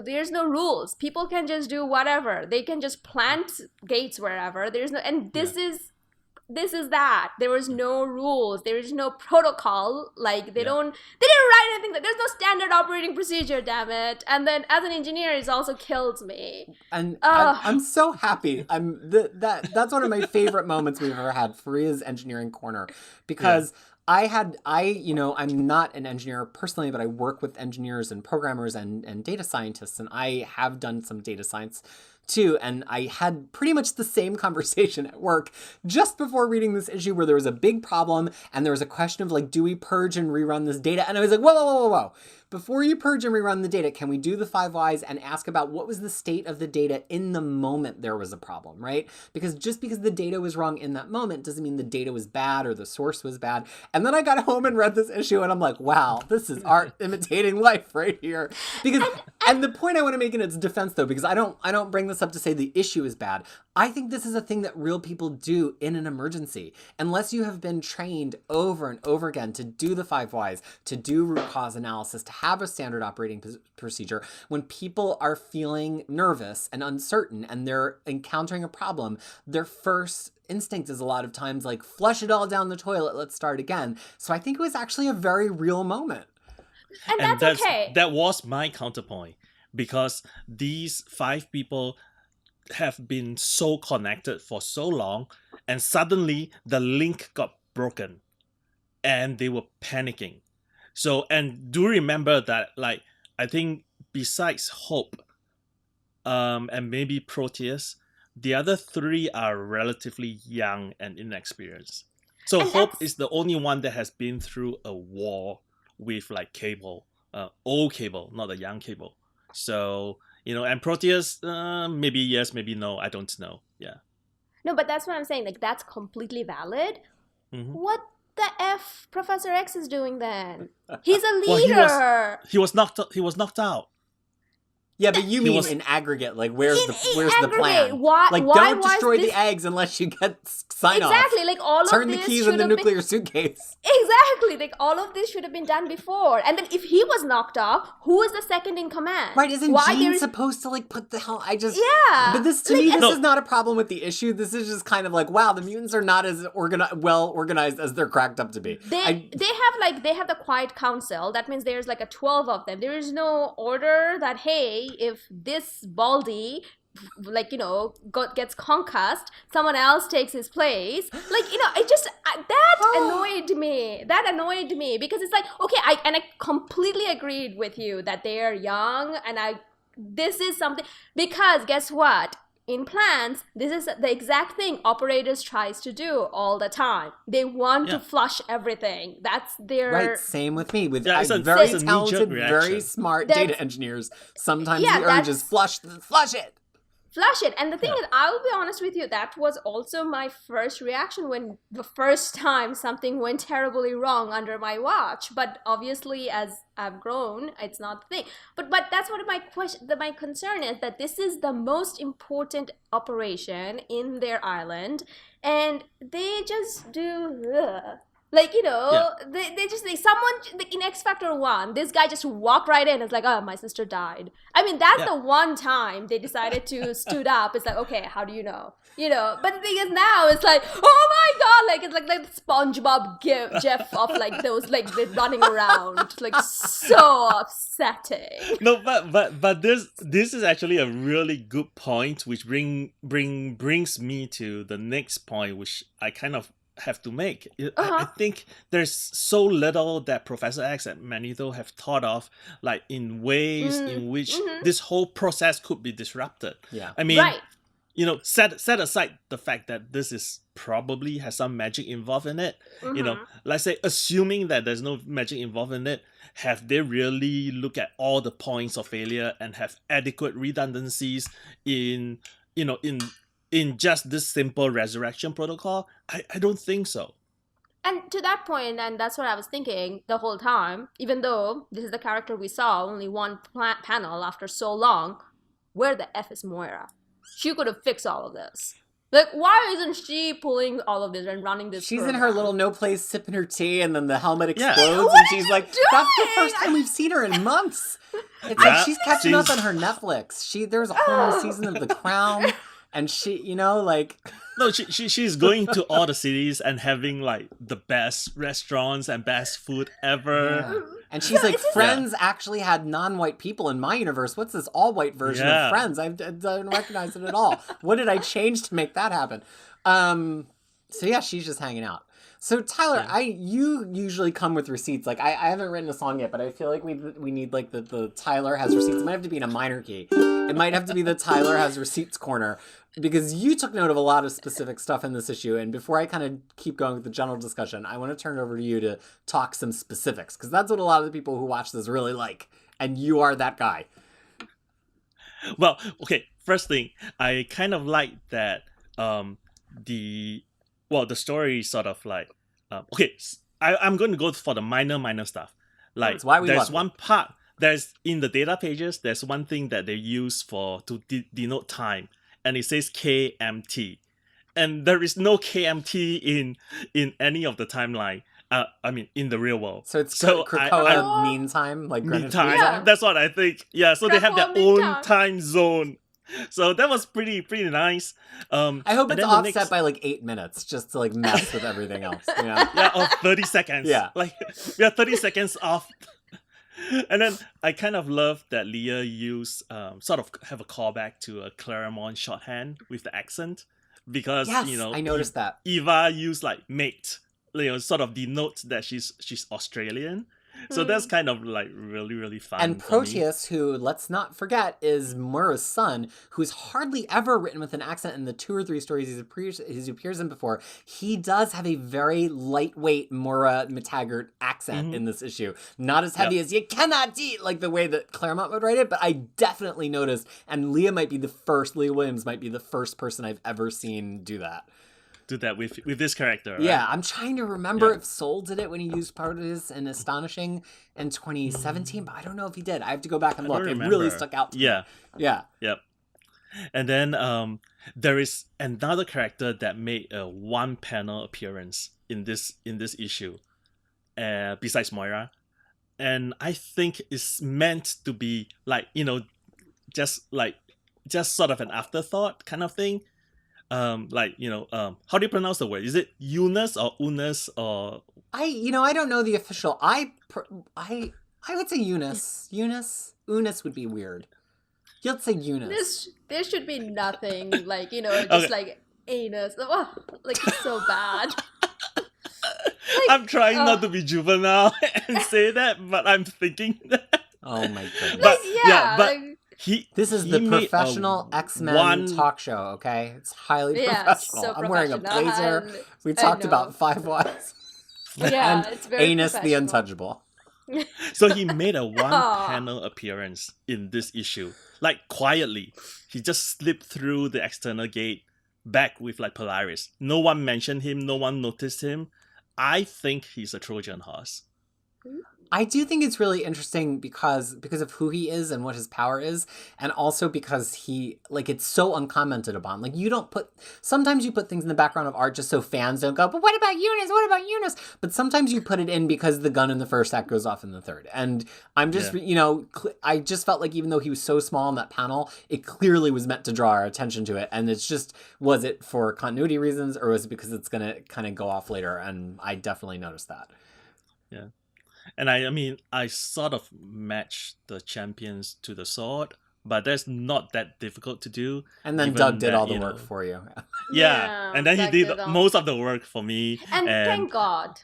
there's no rules. People can just do whatever. They can just plant gates wherever. There's no, and this is that. There was no rules. There is no protocol. Like, they didn't write anything. There's no standard operating procedure, damn it. And then as an engineer, it also kills me. And I'm so happy. That's one of my favorite moments we've ever had, Faria's Engineering Corner, because I'm not an engineer personally, but I work with engineers and programmers and data scientists, and I have done some data science too, and I had pretty much the same conversation at work just before reading this issue, where there was a big problem and there was a question of, like, do we purge and rerun this data? And I was like, whoa. Before you purge and rerun the data, can we do the 5 whys and ask about what was the state of the data in the moment there was a problem, right? Because just because the data was wrong in that moment doesn't mean the data was bad or the source was bad. And then I got home and read this issue and I'm like, wow, this is art imitating life right here. Because and the point I want to make in its defense, though, because I don't bring this up to say the issue is bad. I think this is a thing that real people do in an emergency. Unless you have been trained over and over again to do the 5 whys, to do root cause analysis, to have a standard operating procedure, when people are feeling nervous and uncertain and they're encountering a problem, their first instinct is a lot of times like, flush it all down the toilet, let's start again. So I think it was actually a very real moment. And that's okay. That was my counterpoint, because these 5 people have been so connected for so long, and suddenly the link got broken and they were panicking. So, and do remember that, like, I think besides Hope and maybe Proteus, the other 3 are relatively young and inexperienced. So and Hope is the only one that has been through a war with, like, Cable, old Cable, not the young Cable. So, and Proteus, maybe yes, maybe no, I don't know. Yeah. No, but that's what I'm saying. Like, that's completely valid. Mm-hmm. What the F Professor X is doing then? He's a leader. Well, he was knocked out. Yeah, but you mean in aggregate, like, where's the plan? Why don't destroy the eggs unless you get sign off. Exactly, like, all of this turn the keys in the nuclear suitcase. Exactly, like, all of this should have been done before. And then if he was knocked off, who is the second in command? Right, isn't Jean supposed to, like, put the hell? Yeah. But this, to me, this is not a problem with the issue. This is just kind of like, wow, the mutants are not as well organized as they're cracked up to be. They have the quiet council. That means there's like a 12 of them. There is no order that, hey, if this Baldy, like, gets concussed, someone else takes his place. Like, it just, annoyed me. That annoyed me, because it's like, okay, I completely agreed with you that they are young, and this is something, because guess what? In plants, this is the exact thing operators tries to do all the time. They want to flush everything. That's their... Right, same with me. With very talented, very smart data engineers. Sometimes the urge is flush it. Flush it. And the thing is, I'll be honest with you, that was also my first reaction when the first time something went terribly wrong under my watch. But obviously, as I've grown, it's not the thing. But that's what my concern is, that this is the most important operation in their island, and they just do... Like, they just, like, someone, like, in X-Factor 1, this guy just walked right in. It's like, oh, my sister died. I mean, that's the one time they decided to stood up. It's like, okay, how do you know? But the thing is, now it's like, oh my God, like, it's like the SpongeBob GIF of, like, those, like, they're running around. Like, so upsetting. No, but this is actually a really good point, which brings me to the next point, which I kind of have to make. I think there's so little that Professor X and Magneto have thought of, like, in ways in which this whole process could be disrupted. Yeah. I mean, set aside the fact that this is probably has some magic involved in it. Let's say assuming that there's no magic involved in it, have they really looked at all the points of failure and have adequate redundancies in in just this simple resurrection protocol? I don't think so. And to that point, and that's what I was thinking the whole time, even though this is the character we saw only one panel after so long, where the F is Moira? She could have fixed all of this. Like, why isn't she pulling all of this and running this She's program? in her little no place sipping her tea, and then the helmet explodes, What and are she's you like, doing? that's the first time we've seen her in months. It's like she's catching up on her Netflix. There's a whole new season of The Crown, and she, like... No, she's going to all the cities and having like the best restaurants and best food ever. Yeah. And she's like, Friends actually had non-white people in my universe. What's this all-white version of Friends? I don't recognize it at all. What did I change to make that happen? So yeah, she's just hanging out. So Tyler, you usually come with receipts. Like I haven't written a song yet, but I feel like we need like the Tyler has receipts. It might have to be in a minor key. It might have to be the Tyler has receipts corner. Because you took note of a lot of specific stuff in this issue, and before I kind of keep going with the general discussion, I want to turn it over to you to talk some specifics, because that's what a lot of the people who watch this really like, and you are that guy. Well, okay, first thing, I kind of like that the story is sort of like, I'm going to go for the minor stuff. Like, that's why we there's one part, there's in the data pages, there's one thing that they use to denote time. And it says KMT, and there is no KMT in any of the timeline. In the real world. So it's Krakoa mean time, like Greenwich Mean Time. That's what I think. Yeah, so they have their Krakoa mean own time zone. So that was pretty nice. I hope it's offset by like 8 minutes, just to like mess with everything else. Yeah, or 30 seconds. Yeah, like we are 30 seconds off. And then I kind of love that Leah used sort of have a callback to a Claremont shorthand with the accent, because I noticed that Eva used like mate, sort of denotes that she's Australian. So that's kind of like really, really fun. And Proteus, who, let's not forget, is Moira's son, who's hardly ever written with an accent in the 2 or 3 stories he appears in before. He does have a very lightweight Moira McTaggart accent in this issue. Not as heavy as you cannot eat, like the way that Claremont would write it, but I definitely noticed, and Leah Williams might be the first person I've ever seen do that. Do that with this character, right? Yeah, I'm trying to remember if Soul did it when he used Proteus in Astonishing in 2017, but I don't know if he did. I have to go back and look. It really stuck out to me. Yeah. Yep. And then there is another character that made a one panel appearance in this issue, besides Moira, and I think it's meant to be like just sort of an afterthought kind of thing. How do you pronounce the word? Is it Eunice or Unis or? I don't know the official. I would say Eunice. Unis would be weird. Let's say Eunice. There should be nothing like just like anus. Oh, like so bad. I'm trying not to be juvenile and say that, but I'm thinking that. Oh my goodness. But this is the professional X-Men talk show, okay? It's highly professional. So I'm wearing a blazer. We talked about 5 Wives. Yeah, and it's very Anus the Untouchable. So he made a one-panel appearance in this issue. Like, quietly. He just slipped through the external gate back with, like, Polaris. No one mentioned him. No one noticed him. I think he's a Trojan horse. I do think it's really interesting because of who he is and what his power is, and also because he, like, it's so uncommented upon. Like, sometimes you put things in the background of art just so fans don't go, but what about Eunice? What about Eunice? But sometimes you put it in because the gun in the first act goes off in the third. And I'm just, I just felt like even though he was so small in that panel, it clearly was meant to draw our attention to it. And it's just, was it for continuity reasons, or was it because it's going to kind of go off later? And I definitely noticed that. Yeah. And I sort of matched the champions to the sword, but that's not that difficult to do. And then Doug did all the work for you. Yeah, and then he did most of the work for me. And thank God.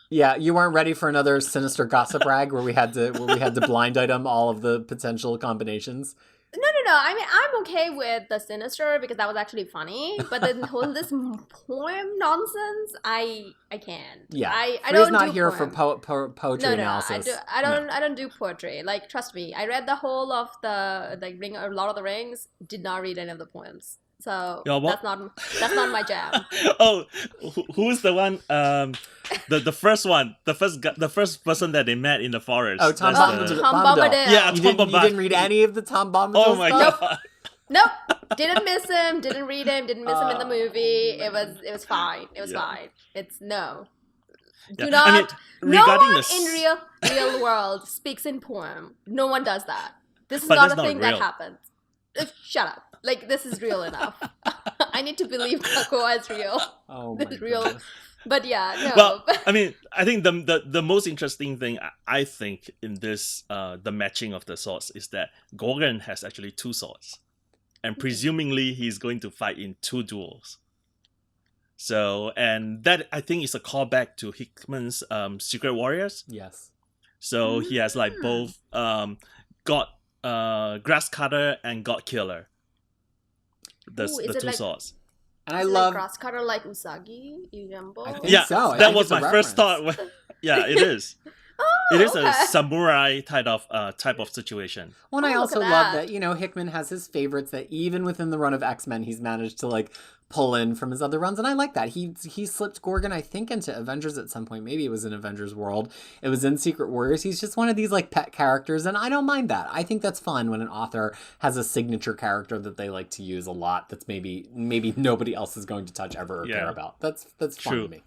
Yeah, you weren't ready for another sinister gossip rag where we had to blind item all of the potential combinations. No. don't know. I mean, I'm okay with the Sinister because that was actually funny, but the whole this poem nonsense, I can't. Yeah, I Freya's don't not do here poem. for poetry No, analysis. I don't do poetry. Like, trust me, I read the whole of the Lord of the Rings. Did not read any of the poems, so Yeah, that's not my jam. Oh, who's the one? The first one, the first person that they met in the forest. Oh, Tom That's Bombadil. Tom Bombadil. Yeah, You Tom didn't Bombadil. read any of the Tom Bombadil Oh my stuff? god. Nope, didn't miss him. Didn't read him. Didn't miss him in the movie. It was fine. It was Yeah. fine. It's no. Yeah, Do not. I mean, No regarding one the in real world speaks in poem. No one does that. This is But not that's a not thing that real. happens. Shut up. Like, this is real enough. I need to believe Krakoa is real. Oh This my is real. goodness. But yeah, no. Well, I mean, I think the most interesting thing I think in this the matching of the swords is that Gorgon has actually 2 swords, and presumably he's going to fight in 2 duels. So, and that I think is a callback to Hickman's Secret Warriors. Yes. So he has like both God Grass Cutter and God Killer. The Ooh, is the it 2 like- swords. And I Is it love... like grass cutter like Usagi? Yujambo? I think Yeah, so. I that think was it's a my first reference. thought. Yeah, it is. Oh, It is okay. a samurai type of situation. Well, and I Oh, look also at love that. that, Hickman has his favorites that even within the run of X-Men, he's managed to, like, pull in from his other runs, and I like that. He slipped Gorgon, I think, into Avengers at some point. Maybe it was in Avengers World. It was in Secret Warriors. He's just one of these, like, pet characters, and I don't mind that. I think that's fun when an author has a signature character that they like to use a lot that's maybe nobody else is going to touch ever or care about. That's fun True. to me.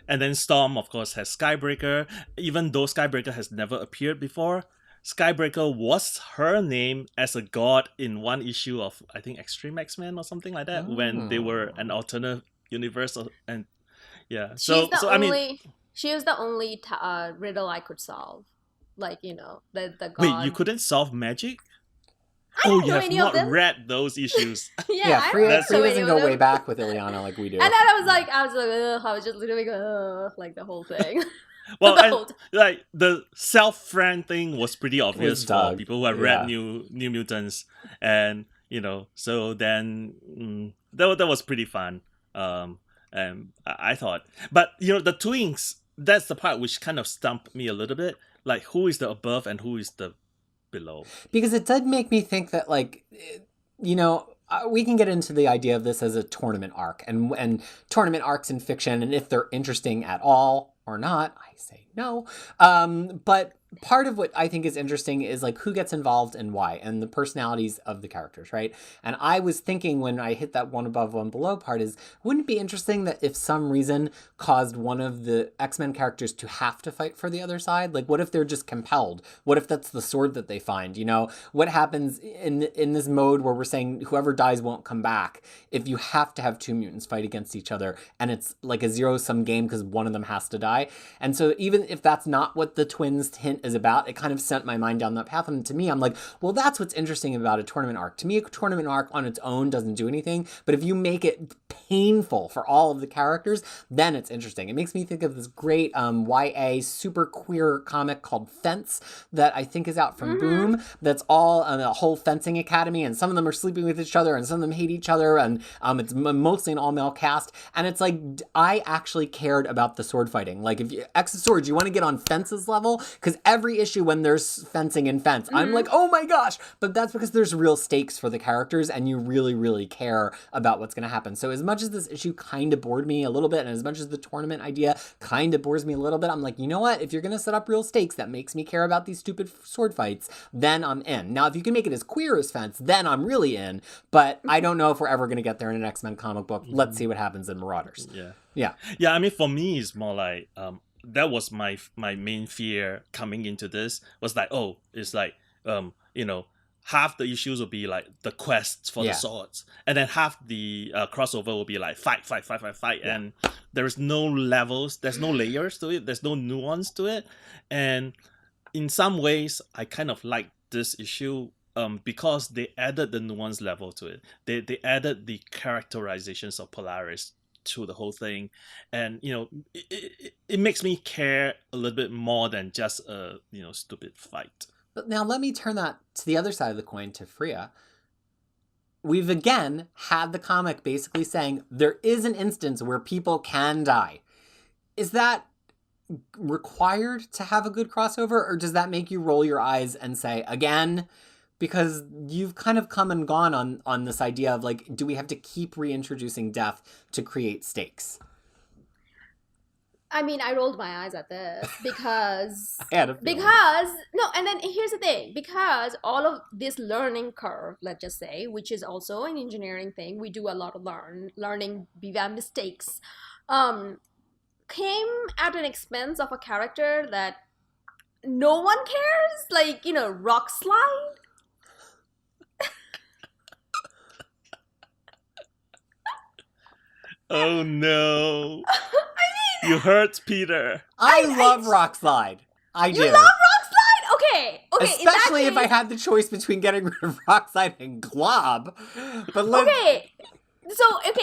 And then Storm, of course, has Skybreaker. Even though Skybreaker has never appeared before, Skybreaker was her name as a god in one issue of, I think, Extreme X-Men or something like that, when they were an alternate universe. And yeah, so I mean, she was the only riddle I could solve. Like, the god. wait, you couldn't solve magic? I don't you know have any of not them. read those issues. Yeah, I Freya don't know any doesn't of go them. way back with Ileana like we do. And then I was like, ugh, I was just literally going, like the whole thing. Well, The and, whole like the self-friend thing was pretty obvious for Doug, people who have read New Mutants, and so then that was pretty fun. And I thought, but the twins, that's the part which kind of stumped me a little bit. Like, who is the above and who is the below? Because it did make me think that, like, we can get into the idea of this as a tournament arc, and tournament arcs in fiction, and if they're interesting at all or not, I say no. But part of what I think is interesting is, like, who gets involved and why, and the personalities of the characters, right? And I was thinking when I hit that one above, one below part is, wouldn't it be interesting that if some reason caused one of the X-Men characters to have to fight for the other side? Like, what if they're just compelled? What if that's the sword that they find? What happens in this mode where we're saying whoever dies won't come back if you have to have 2 mutants fight against each other, and it's like a zero-sum game because one of them has to die? And so even if that's not what the twins hint is about, it kind of sent my mind down that path. And to me, I'm like, well, that's what's interesting about a tournament arc. To me, a tournament arc on its own doesn't do anything, but if you make it painful for all of the characters, then it's interesting. It makes me think of this great YA super queer comic called Fence that I think is out from Boom, that's all a whole fencing academy, and some of them are sleeping with each other and some of them hate each other, and it's mostly an all-male cast, and it's like, I actually cared about the sword fighting. Like, if you X of Swords, you want to get on Fence's level, because every issue when there's fencing in Fence, I'm like, oh my gosh, but that's because there's real stakes for the characters, and you really, really care about what's going to happen. So as much as this issue kind of bored me a little bit, and as much as the tournament idea kind of bores me a little bit, I'm like, you know what? If you're going to set up real stakes that makes me care about these stupid sword fights, then I'm in. Now, if you can make it as queer as Fence, then I'm really in, but I don't know if we're ever going to get there in an X-Men comic book. Let's see what happens in Marauders. Yeah. I mean, for me, it's more like that was my main fear coming into this, was like, it's like half the issues will be like the quests for the swords, and then half the crossover will be like fight, and there is no levels, there's no layers to it, there's no nuance to it. And in some ways, I kind of like this issue because they added the nuance level to it. They added the characterizations of Polaris to the whole thing, and it makes me care a little bit more than just a stupid fight. But now let me turn that to the other side of the coin to Freya. We've again had the comic basically saying there is an instance where people can die. Is that required to have a good crossover, or does that make you roll your eyes and say, again? Because you've kind of come and gone on this idea of like, do we have to keep reintroducing death to create stakes? I mean, I rolled my eyes at this because I had a feeling. and then here's the thing, because all of this learning curve, let's just say, which is also an engineering thing, we do a lot of learning via mistakes, came at an expense of a character that no one cares, like, you know, Rockslide. Oh no. You hurt Peter. I love Rockslide. I do. You love Rockslide? Okay. Especially if I had the choice between getting rid of Rockslide and Glob. But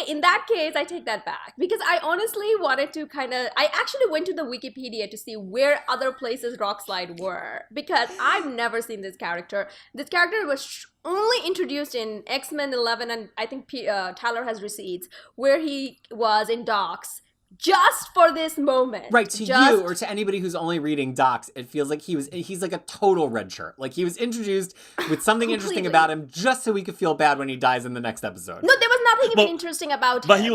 in that case, I take that back. Because I honestly wanted to I actually went to the Wikipedia to see where other places Rockslide were. Because I've never seen this character. This character was only introduced in X-Men 11, and I think Tyler has receipts, where he was in Docs. Just for this moment. Right, to you or to anybody who's only reading docs, it feels like he's like a total red shirt. Like he was introduced with something interesting about him just so we could feel bad when he dies in the next episode. No, there was nothing even interesting about him. But he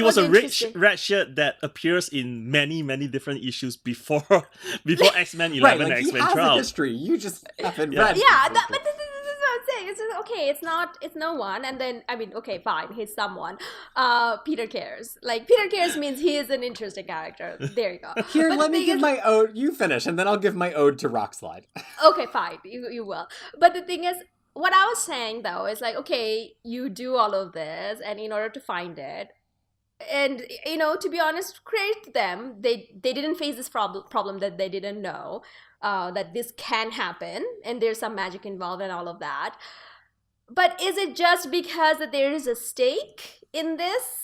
was a rich red shirt that appears in many, many different issues before X-Men 11 right, and like X-Men he has 12. a history. You just haven't read. Yeah, but this is what I'm saying. It's just, okay, it's no one. And then, I mean, okay, fine, he's someone. Peter cares. Like, Peter cares means he is an interesting character. There you go. Here, let me give my ode. You finish, and then I'll give my ode to Rockslide. Okay, fine. You will. But the thing is, what I was saying, though, is like, okay, you do all of this, and in order to find it, and, you know, to be honest, credit to them, they didn't face this problem that they didn't know, that this can happen, and there's some magic involved and all of that. But is it just because that there is a stake in this?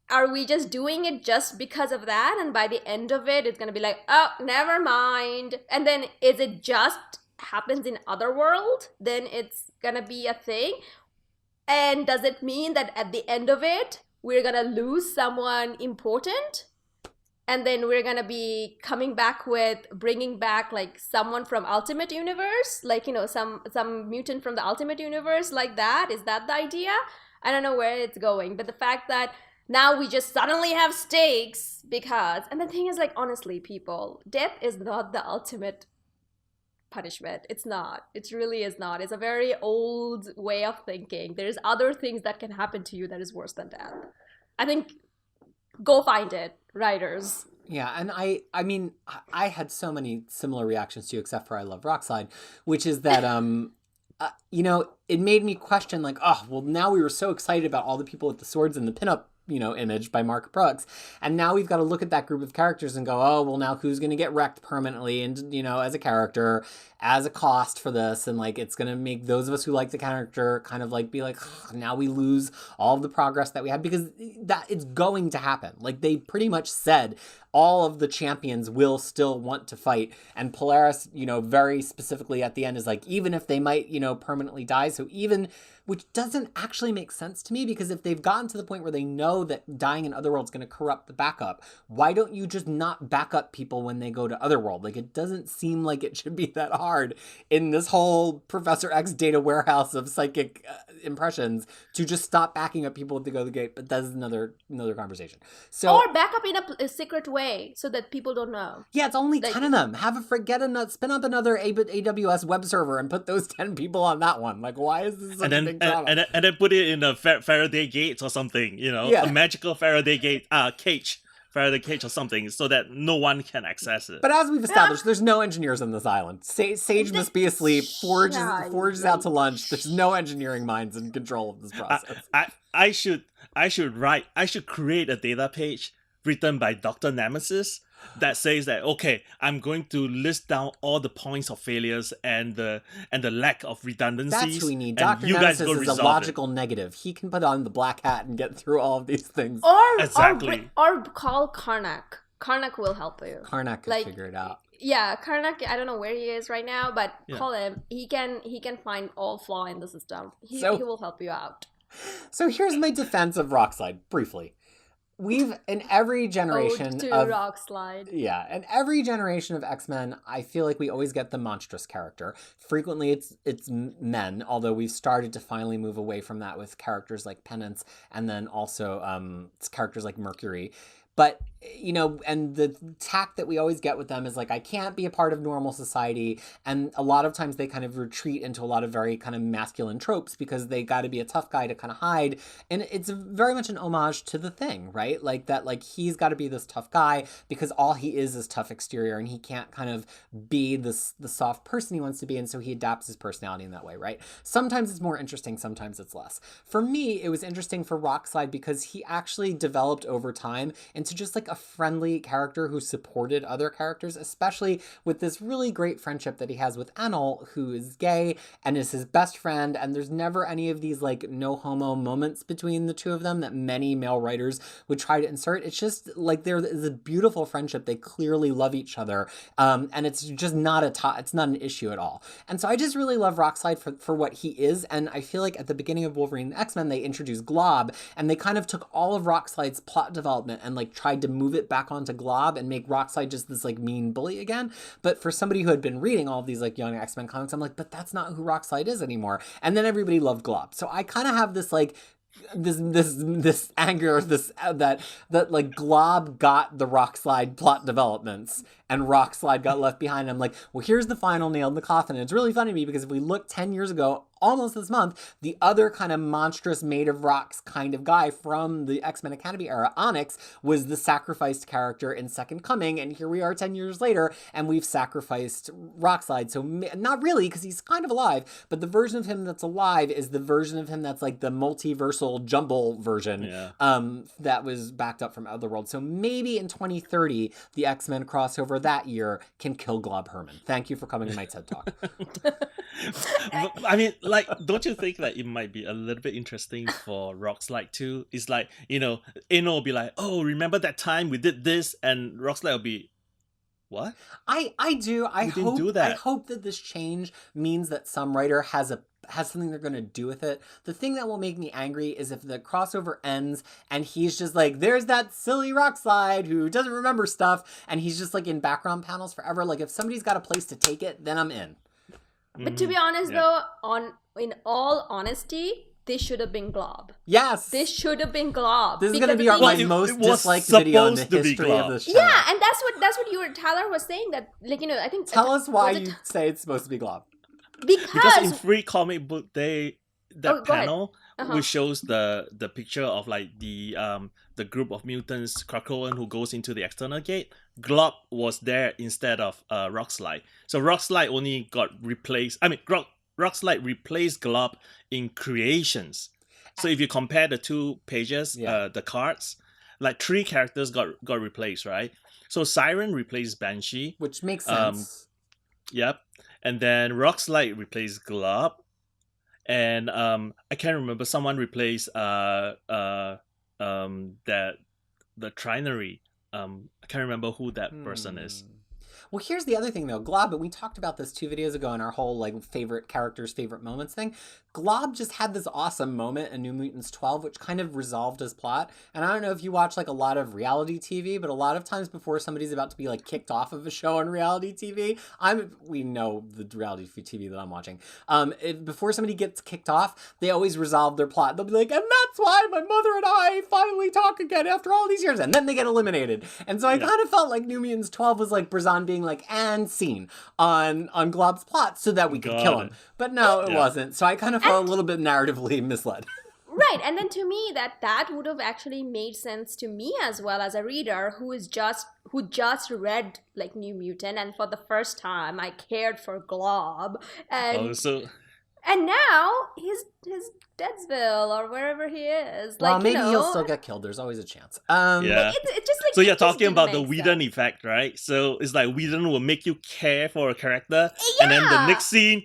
Are we just doing it just because of that? And by the end of it, it's going to be like, oh, never mind. And then is it just happens in Otherworld? Then it's going to be a thing. And does it mean that at the end of it, we're going to lose someone important? And then we're going to be coming back with bringing back like someone from Ultimate Universe, like, you know, some mutant from the Ultimate Universe like that. Is that the idea? I don't know where it's going. But the fact that now we just suddenly have stakes because, and the thing is, like, honestly, people, death is not the ultimate punishment. It's not. It really is not. It's a very old way of thinking. There's other things that can happen to you that is worse than death. I think, go find it, writers. Yeah, and I mean, I had so many similar reactions to you, except for I love Rockslide, which is that, you know, it made me question, like, oh, well, now we were so excited about all the people with the swords and the pinup, you know, image by Mark Brooks. And now we've got to look at that group of characters and go, oh, well, now who's going to get wrecked permanently and, you know, as a character, as a cost for this. And like, it's going to make those of us who like the character kind of like be like, now we lose all of the progress that we had, because that it's going to happen. Like they pretty much said all of the champions will still want to fight. And Polaris, you know, very specifically at the end is like, even if they might, you know, permanently die. So even, which doesn't actually make sense to me, because if they've gotten to the point where they know that dying in Otherworld is going to corrupt the backup, why don't you just not back up people when they go to Otherworld? Like, it doesn't seem like it should be that hard in this whole Professor X data warehouse of psychic impressions to just stop backing up people to go to the gate. But that's another conversation. So, or back up in a secret way so that people don't know. Yeah, it's only 10 of them. Spin up another AWS web server and put those 10 people on that one. Like, why is this such a big problem? And then put it in a Faraday gate or something, you know, a magical Faraday gate Faraday cage or something, so that no one can access it. But as we've established, there's no engineers on this island. Sage must be asleep. Forge is out to lunch. There's no engineering minds in control of this process. I should create a data page written by Dr. Nemesis that says that, okay, I'm going to list down all the points of failures and the lack of redundancies. That's who we need. Dr. Nemesis is a logical negative. He can put on the black hat and get through all of these things. Or call Karnak. Karnak will help you. Karnak can figure it out. Karnak, I don't know where he is right now, but Yeah. call him. He can find all flaw in the system. He will help you out. So here's my defense of Rockslide, briefly. We've, in every generation Ode to of... Rockslide. Yeah, in every generation of X-Men, I feel like we always get the monstrous character. Frequently, it's men, although we've started to finally move away from that with characters like Penance, and then also characters like Mercury. But, you know, and the tack that we always get with them is like, I can't be a part of normal society. And a lot of times they kind of retreat into a lot of very kind of masculine tropes because they got to be a tough guy to kind of hide. And it's very much an homage to The Thing, right? Like that, like he's got to be this tough guy because all he is tough exterior and he can't kind of be the soft person he wants to be. And so he adapts his personality in that way, right? Sometimes it's more interesting, sometimes it's less. For me, it was interesting for Rockslide because he actually developed over time into just like a friendly character who supported other characters, especially with this really great friendship that he has with Enel, who is gay and is his best friend. And there's never any of these like no homo moments between the two of them that many male writers would try to insert. It's just like there is a beautiful friendship. They clearly love each other. And it's just not it's not an issue at all. And so I just really love Rockslide for what he is. And I feel like at the beginning of Wolverine and X-Men, they introduced Glob and they kind of took all of Rockslide's plot development and like tried to move it back onto Glob and make Rockslide just this like mean bully again. But for somebody who had been reading all of these like young X-Men comics, I'm like, but that's not who Rockslide is anymore. And then everybody loved Glob. So I kind of have this like this anger, that like Glob got the Rockslide plot developments and Rockslide got left behind. I'm like, well, here's the final nail in the coffin. And it's really funny to me because if we look 10 years ago, almost this month, the other kind of monstrous made of rocks kind of guy from the X-Men Academy era, Onyx, was the sacrificed character in Second Coming. And here we are 10 years later, and we've sacrificed Rockslide. So not really, because he's kind of alive, but the version of him that's alive is the version of him that's like the multiversal jumble version that was backed up from Otherworld. So maybe in 2030, the X-Men crossover that year can kill Glob Herman. Thank you for coming to my TED Talk. I mean, like, don't you think that it might be a little bit interesting for Rockslide too? It's like, you know, Eno will be like, oh, remember that time we did this? And Rockslide will be, what? I do. I hope that this change means that some writer has something they're going to do with it. The thing that will make me angry is if the crossover ends and he's just like, there's that silly Rockslide who doesn't remember stuff, and he's just like in background panels forever. Like if somebody's got a place to take it, then I'm in. But to be honest, though, in all honesty, this should have been Glob. Yes, this should have been Glob. This is going to be my most disliked video in the history of this channel. Yeah, and that's what Tyler was saying. That, like, you know, I think. Tell us why you say it's supposed to be Glob. Because in Free Comic Book Day, panel which shows the picture of like the group of mutants, Krakoan, who goes into the external gate, Glob was there instead of Rockslide. So Rockslide only got replaced. I mean, Rockslide replaced Glob in Creations. So if you compare the two pages, the cards, like 3 characters got replaced, right? So Siren replaced Banshee, which makes sense. Yep. And then Rockslide replaced Glob. And I can't remember, someone replaced the Trinary. I can't remember who that person is. Well, here's the other thing though, Glob, and we talked about this 2 videos ago in our whole like favorite characters, favorite moments thing. Glob just had this awesome moment in New Mutants 12, which kind of resolved his plot. And I don't know if you watch like a lot of reality TV, but a lot of times before somebody's about to be like kicked off of a show on reality TV, we know the reality TV that I'm watching. Before somebody gets kicked off, they always resolve their plot. They'll be like, and that's why my mother and I finally talk again after all these years. And then they get eliminated. And so I kind of felt like New Mutants 12 was like Brazan being like, and scene on Glob's plot so that we could kill him. But no, it wasn't. So I kind of felt a little bit narratively misled. Right, and then to me that would have actually made sense to me as well as a reader who just read like New Mutant, and for the first time I cared for Glob, and and now he's Deadsville or wherever he is. Like, well, maybe he'll still get killed. There's always a chance. It's just like, so you're talking about the Whedon effect, right? So it's like Whedon will make you care for a character, and then the next scene,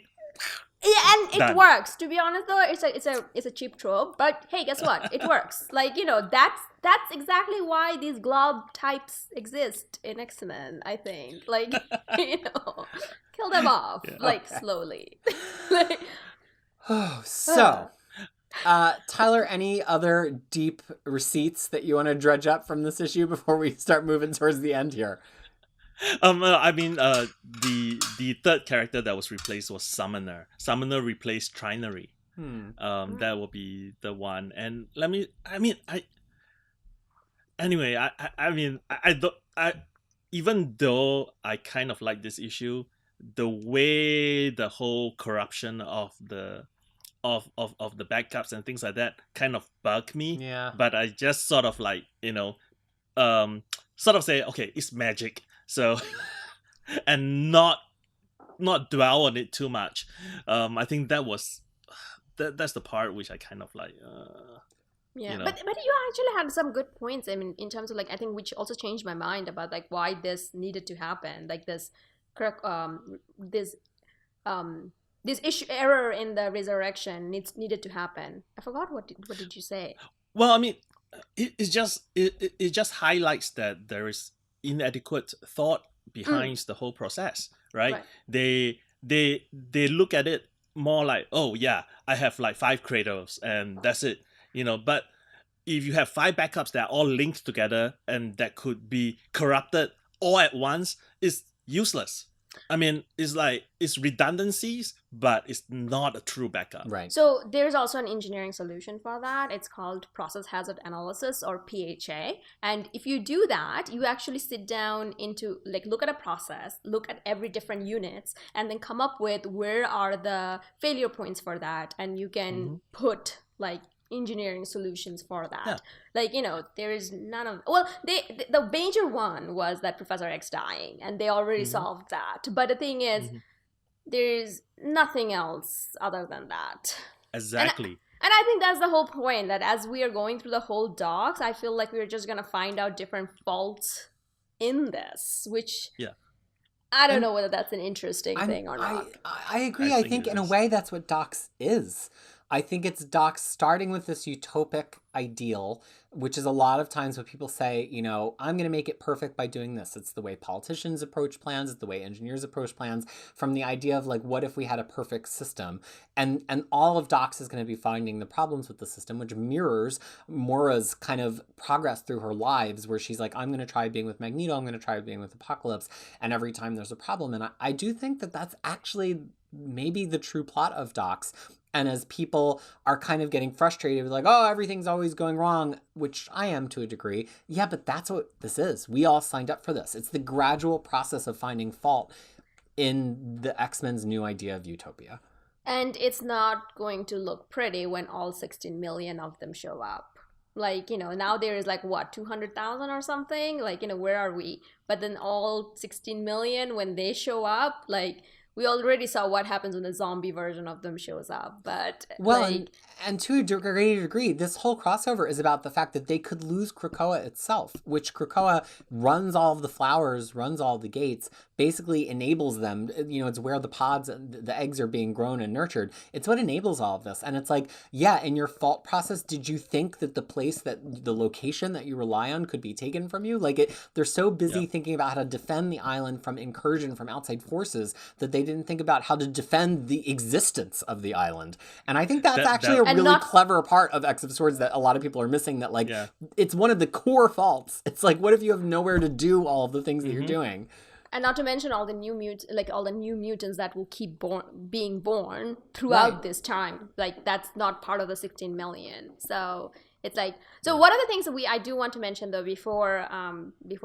Yeah, and it Done. works. To be honest, though, it's a cheap trope. But hey, guess what? It works. Like, that's exactly why these glob types exist in X-Men. I think, like, kill them off slowly. Like, So, Tyler, any other deep receipts that you want to dredge up from this issue before we start moving towards the end here? I mean, the third character that was replaced was Summoner. Summoner replaced Trinary. That will be the one. And even though I kind of like this issue, the way the whole corruption of the backups and things like that kind of bug me. Yeah. But I just sort of like, sort of say, okay, it's magic. So, and not dwell on it too much. I think that's the part which I kind of like. Yeah, but you actually had some good points. I mean, in terms of like, I think which also changed my mind about like why this needed to happen. Like this issue error in the resurrection needed to happen. I forgot what did you say? Well, I mean, it just highlights that there is inadequate thought behind the whole process, right? They look at it more like, oh yeah, I have like 5 creators and that's it, but if you have 5 backups that are all linked together and that could be corrupted all at once, it's useless. I mean, it's redundancies, but it's not a true backup. Right. So there's also an engineering solution for that. It's called process hazard analysis, or PHA. And if you do that, you actually sit down into like look at a process, look at every different units, and then come up with where are the failure points for that, and you can put like engineering solutions for that. Yeah. Like, there is none of, well, the major one was that Professor X dying, and they already solved that. But the thing is, there's nothing else other than that. Exactly. And I think that's the whole point, that as we are going through the whole docs, I feel like we're just going to find out different faults in this, which I don't know whether that's an interesting thing or not. I agree. I think in a way that's what docs is. I think it's docs starting with this utopic ideal, which is a lot of times what people say, I'm going to make it perfect by doing this. It's the way politicians approach plans. It's the way engineers approach plans, from the idea of like, what if we had a perfect system? And all of docs is going to be finding the problems with the system, which mirrors Moira's kind of progress through her lives, where she's like, I'm going to try being with Magneto. I'm going to try being with Apocalypse. And every time there's a problem. And I do think that that's actually maybe the true plot of docs. And as people are kind of getting frustrated with like, oh, everything's always going wrong, which I am to a degree. Yeah, but that's what this is. We all signed up for this. It's the gradual process of finding fault in the X-Men's new idea of utopia. And it's not going to look pretty when all 16 million of them show up. Like, now there is like, what, 200,000 or something? Like, where are we? But then all 16 million, when they show up, like, we already saw what happens when the zombie version of them shows up, but and to a great degree, this whole crossover is about the fact that they could lose Krakoa itself, which Krakoa runs all of the flowers, runs all the gates, basically enables them. It's where the pods, the eggs are being grown and nurtured. It's what enables all of this, and it's like, yeah, in your fault process, did you think that the location that you rely on could be taken from you? Like they're so busy thinking about how to defend the island from incursion from outside forces that they didn't think about how to defend the existence of the island. And I think that's actually a really clever part of X of Swords that a lot of people are missing, that like it's one of the core faults. It's like, what if you have nowhere to do all of the things that you're doing? And not to mention all the new mutants that will keep being born throughout this time. Like, that's not part of the 16 million. So it's like, so one of the things that I do want to mention though before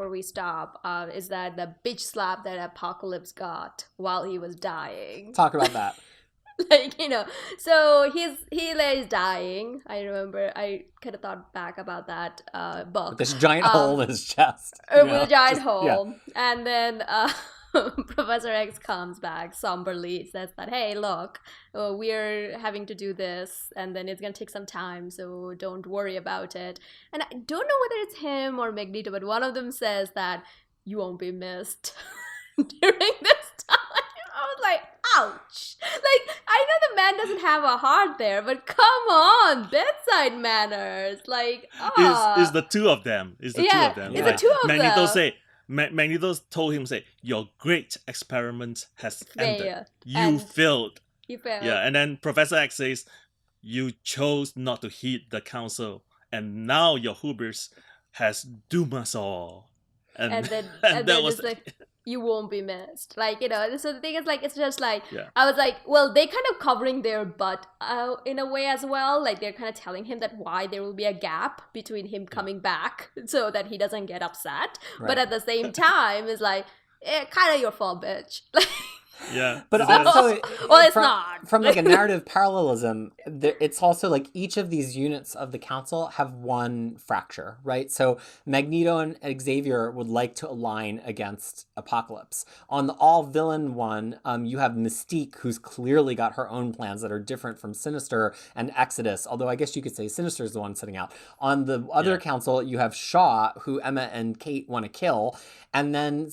we stop is that the bitch slap that Apocalypse got while he was dying. Talk about that. Like, so he lays dying. I remember I kind of thought back about that book. With this giant hole in his chest. With a giant hole. And then Professor X comes back somberly, says that, hey, look, we're having to do this, and then it's going to take some time, so don't worry about it. And I don't know whether it's him or Magneto, but one of them says that you won't be missed during this time. I was like, ouch. Like, I know the man doesn't have a heart there, but come on, bedside manners. Like, Is the two of them. Is the two of them. it's Yeah. the two of Magneto them. say, Magneto told him, say, your great experiment has ended. Failed. You And failed. he failed. Yeah, and then Professor X says, you chose not to heed the counsel, and now your hubris has doomed us all. And then, and that was it's like, you won't be missed. Like, you know, so the thing is, like, it's just like, Yeah. I was like, well, they kind of covering their butt in a way as well. Like, they're kind of telling him that why there will be a gap between him coming back so that he doesn't get upset. Right. But at the same time, it's like, kind of your fault, bitch. Like, Yeah. But So that's- also, well, it's from, not. from like a narrative parallelism, it's also like each of these units of the council have one fracture, right? So Magneto and Xavier would like to align against Apocalypse. On the all-villain one, you have Mystique, who's clearly got her own plans that are different from Sinister and Exodus, although I guess you could say Sinister is the one sitting out. On the other Yeah. council, you have Shaw, who Emma and Kate want to kill. And then,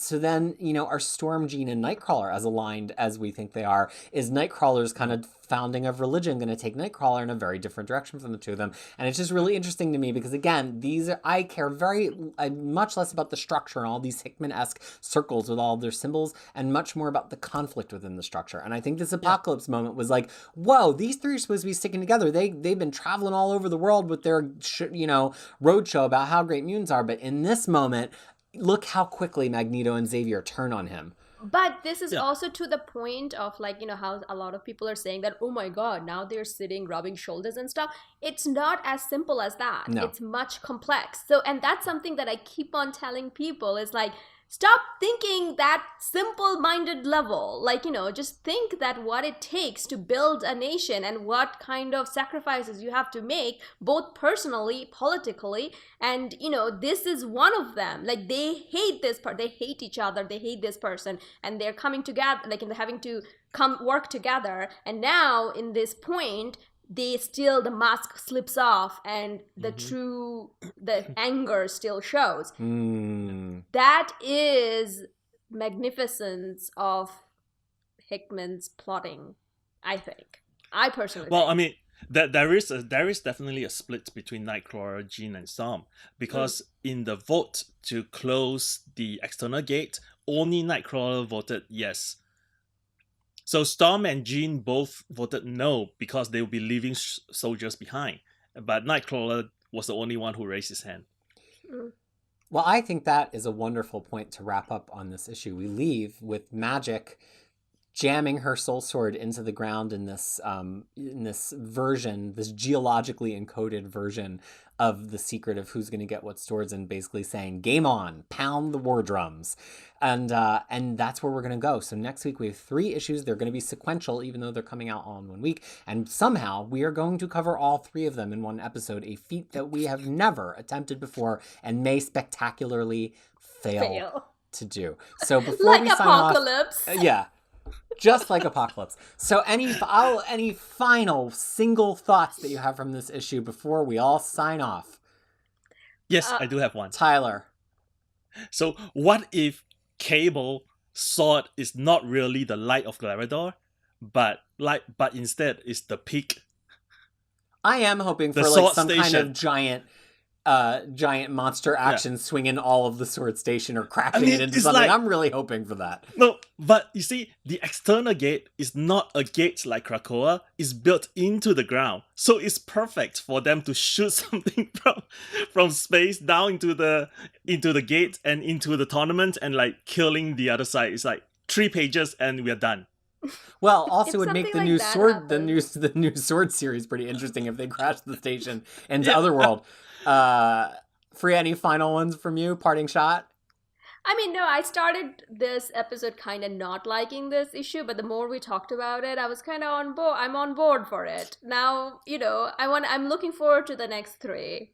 you know, are Storm, Jean, and Nightcrawler as aligned as we think they are? Is Nightcrawler's kind of founding of religion going to take Nightcrawler in a very different direction from the two of them? And it's just really interesting to me because, again, I care much less about the structure and all these Hickman-esque circles with all of their symbols and much more about the conflict within the structure. And I think this Apocalypse moment was like, whoa, these three are supposed to be sticking together. They've been traveling all over the world with their, roadshow about how great mutants are. But in this moment, look how quickly Magneto and Xavier turn on him. But this is Yeah. also to the point of, like, you know, how a lot of people are saying that, oh my God, now they're sitting rubbing shoulders and stuff. It's not as simple as that. No. It's much complex. So, and that's something that I keep on telling people is like, stop thinking that simple-minded level. Like, you know, just think that what it takes to build a nation and what kind of sacrifices you have to make, both personally, politically, and, you know, this is one of them. Like, they hate this part. They hate each other. They hate this person. And they're coming together, like, and they're having to come work together. And now, in this point, the mask slips off and the anger still shows. That is magnificence of Hickman's plotting, I think. I personally Well, think. I mean, there is definitely a split between Nightcrawler, Jean, and Storm because in the vote to close the external gate, only Nightcrawler voted yes. So Storm and Jean both voted no because they will be leaving soldiers behind. But Nightcrawler was the only one who raised his hand. Well, I think that is a wonderful point to wrap up on this issue. We leave with Magic jamming her soul sword into the ground in this version, this geologically encoded version of the secret of who's going to get what swords, and basically saying, game on, pound the war drums. And that's where we're going to go. So next week we have 3 issues. They're going to be sequential, even though they're coming out all in one week. And somehow we are going to cover all 3 of them in one episode, a feat that we have never attempted before and may spectacularly fail to do. So before like we sign Apocalypse. off, yeah, just like Apocalypse. So any final single thoughts that you have from this issue before we all sign off? Yes, I do have one. Tyler. So what if Cable sword is not really the light of Clarador, but instead is the peak? I am hoping The for like sword some kind station. of giant monster action swinging all of the sword station or cracking it into it's something. like- I'm really hoping for that. No, but you see, the external gate is not a gate like Krakoa. It's built into the ground, so it's perfect for them to shoot something from space down into the gate and into the tournament and like killing the other side. It's like 3 pages and we are done. Well, also If would make something the like new that sword the happens. new sword series pretty interesting if they crash the station into Yeah. Otherworld. Free, any final ones from you? Parting shot? I mean, no, I started this episode kind of not liking this issue, but the more we talked about it, I was kind of on board. I'm on board for it. Now, you know, I'm looking forward to the next 3.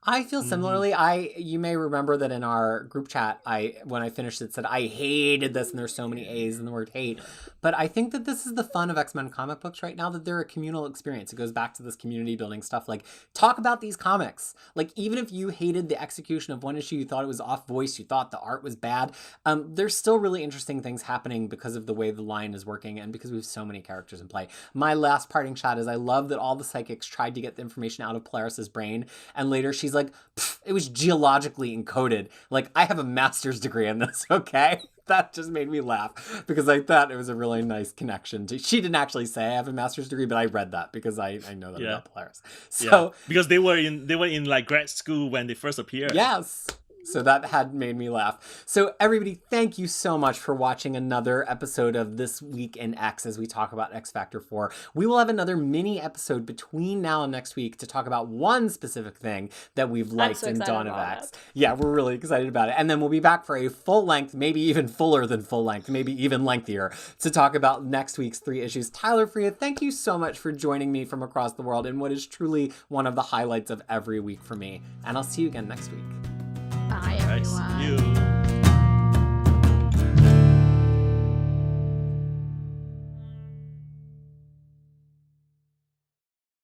I feel similarly. You may remember that in our group chat, when I finished it, said I hated this, and there's so many A's in the word hate. But I think that this is the fun of X-Men comic books right now, that they're a communal experience. It goes back to this community building stuff. Like, talk about these comics. Like, even if you hated the execution of one issue, you thought it was off voice, you thought the art was bad, there's still really interesting things happening because of the way the line is working and because we have so many characters in play. My last parting shot is I love that all the psychics tried to get the information out of Polaris's brain, and later she's like, it was geologically encoded. Like, I have a master's degree in this, okay? That just made me laugh because I thought it was a really nice connection. She didn't actually say I have a master's degree, but I read that because I know that about Polaris. So because they were in like grad school when they first appeared. Yes. So that had made me laugh. So everybody, thank you so much for watching another episode of This Week in X as we talk about X-Factor 4. We will have another mini episode between now and next week to talk about one specific thing that we've liked in Dawn of X. Yeah, we're really excited about it. And then we'll be back for a full length, maybe even fuller than full length, maybe even lengthier, to talk about next week's 3 issues. Tyler Freya, thank you so much for joining me from across the world in what is truly one of the highlights of every week for me. And I'll see you again next week. Bye, everyone. Nice. You.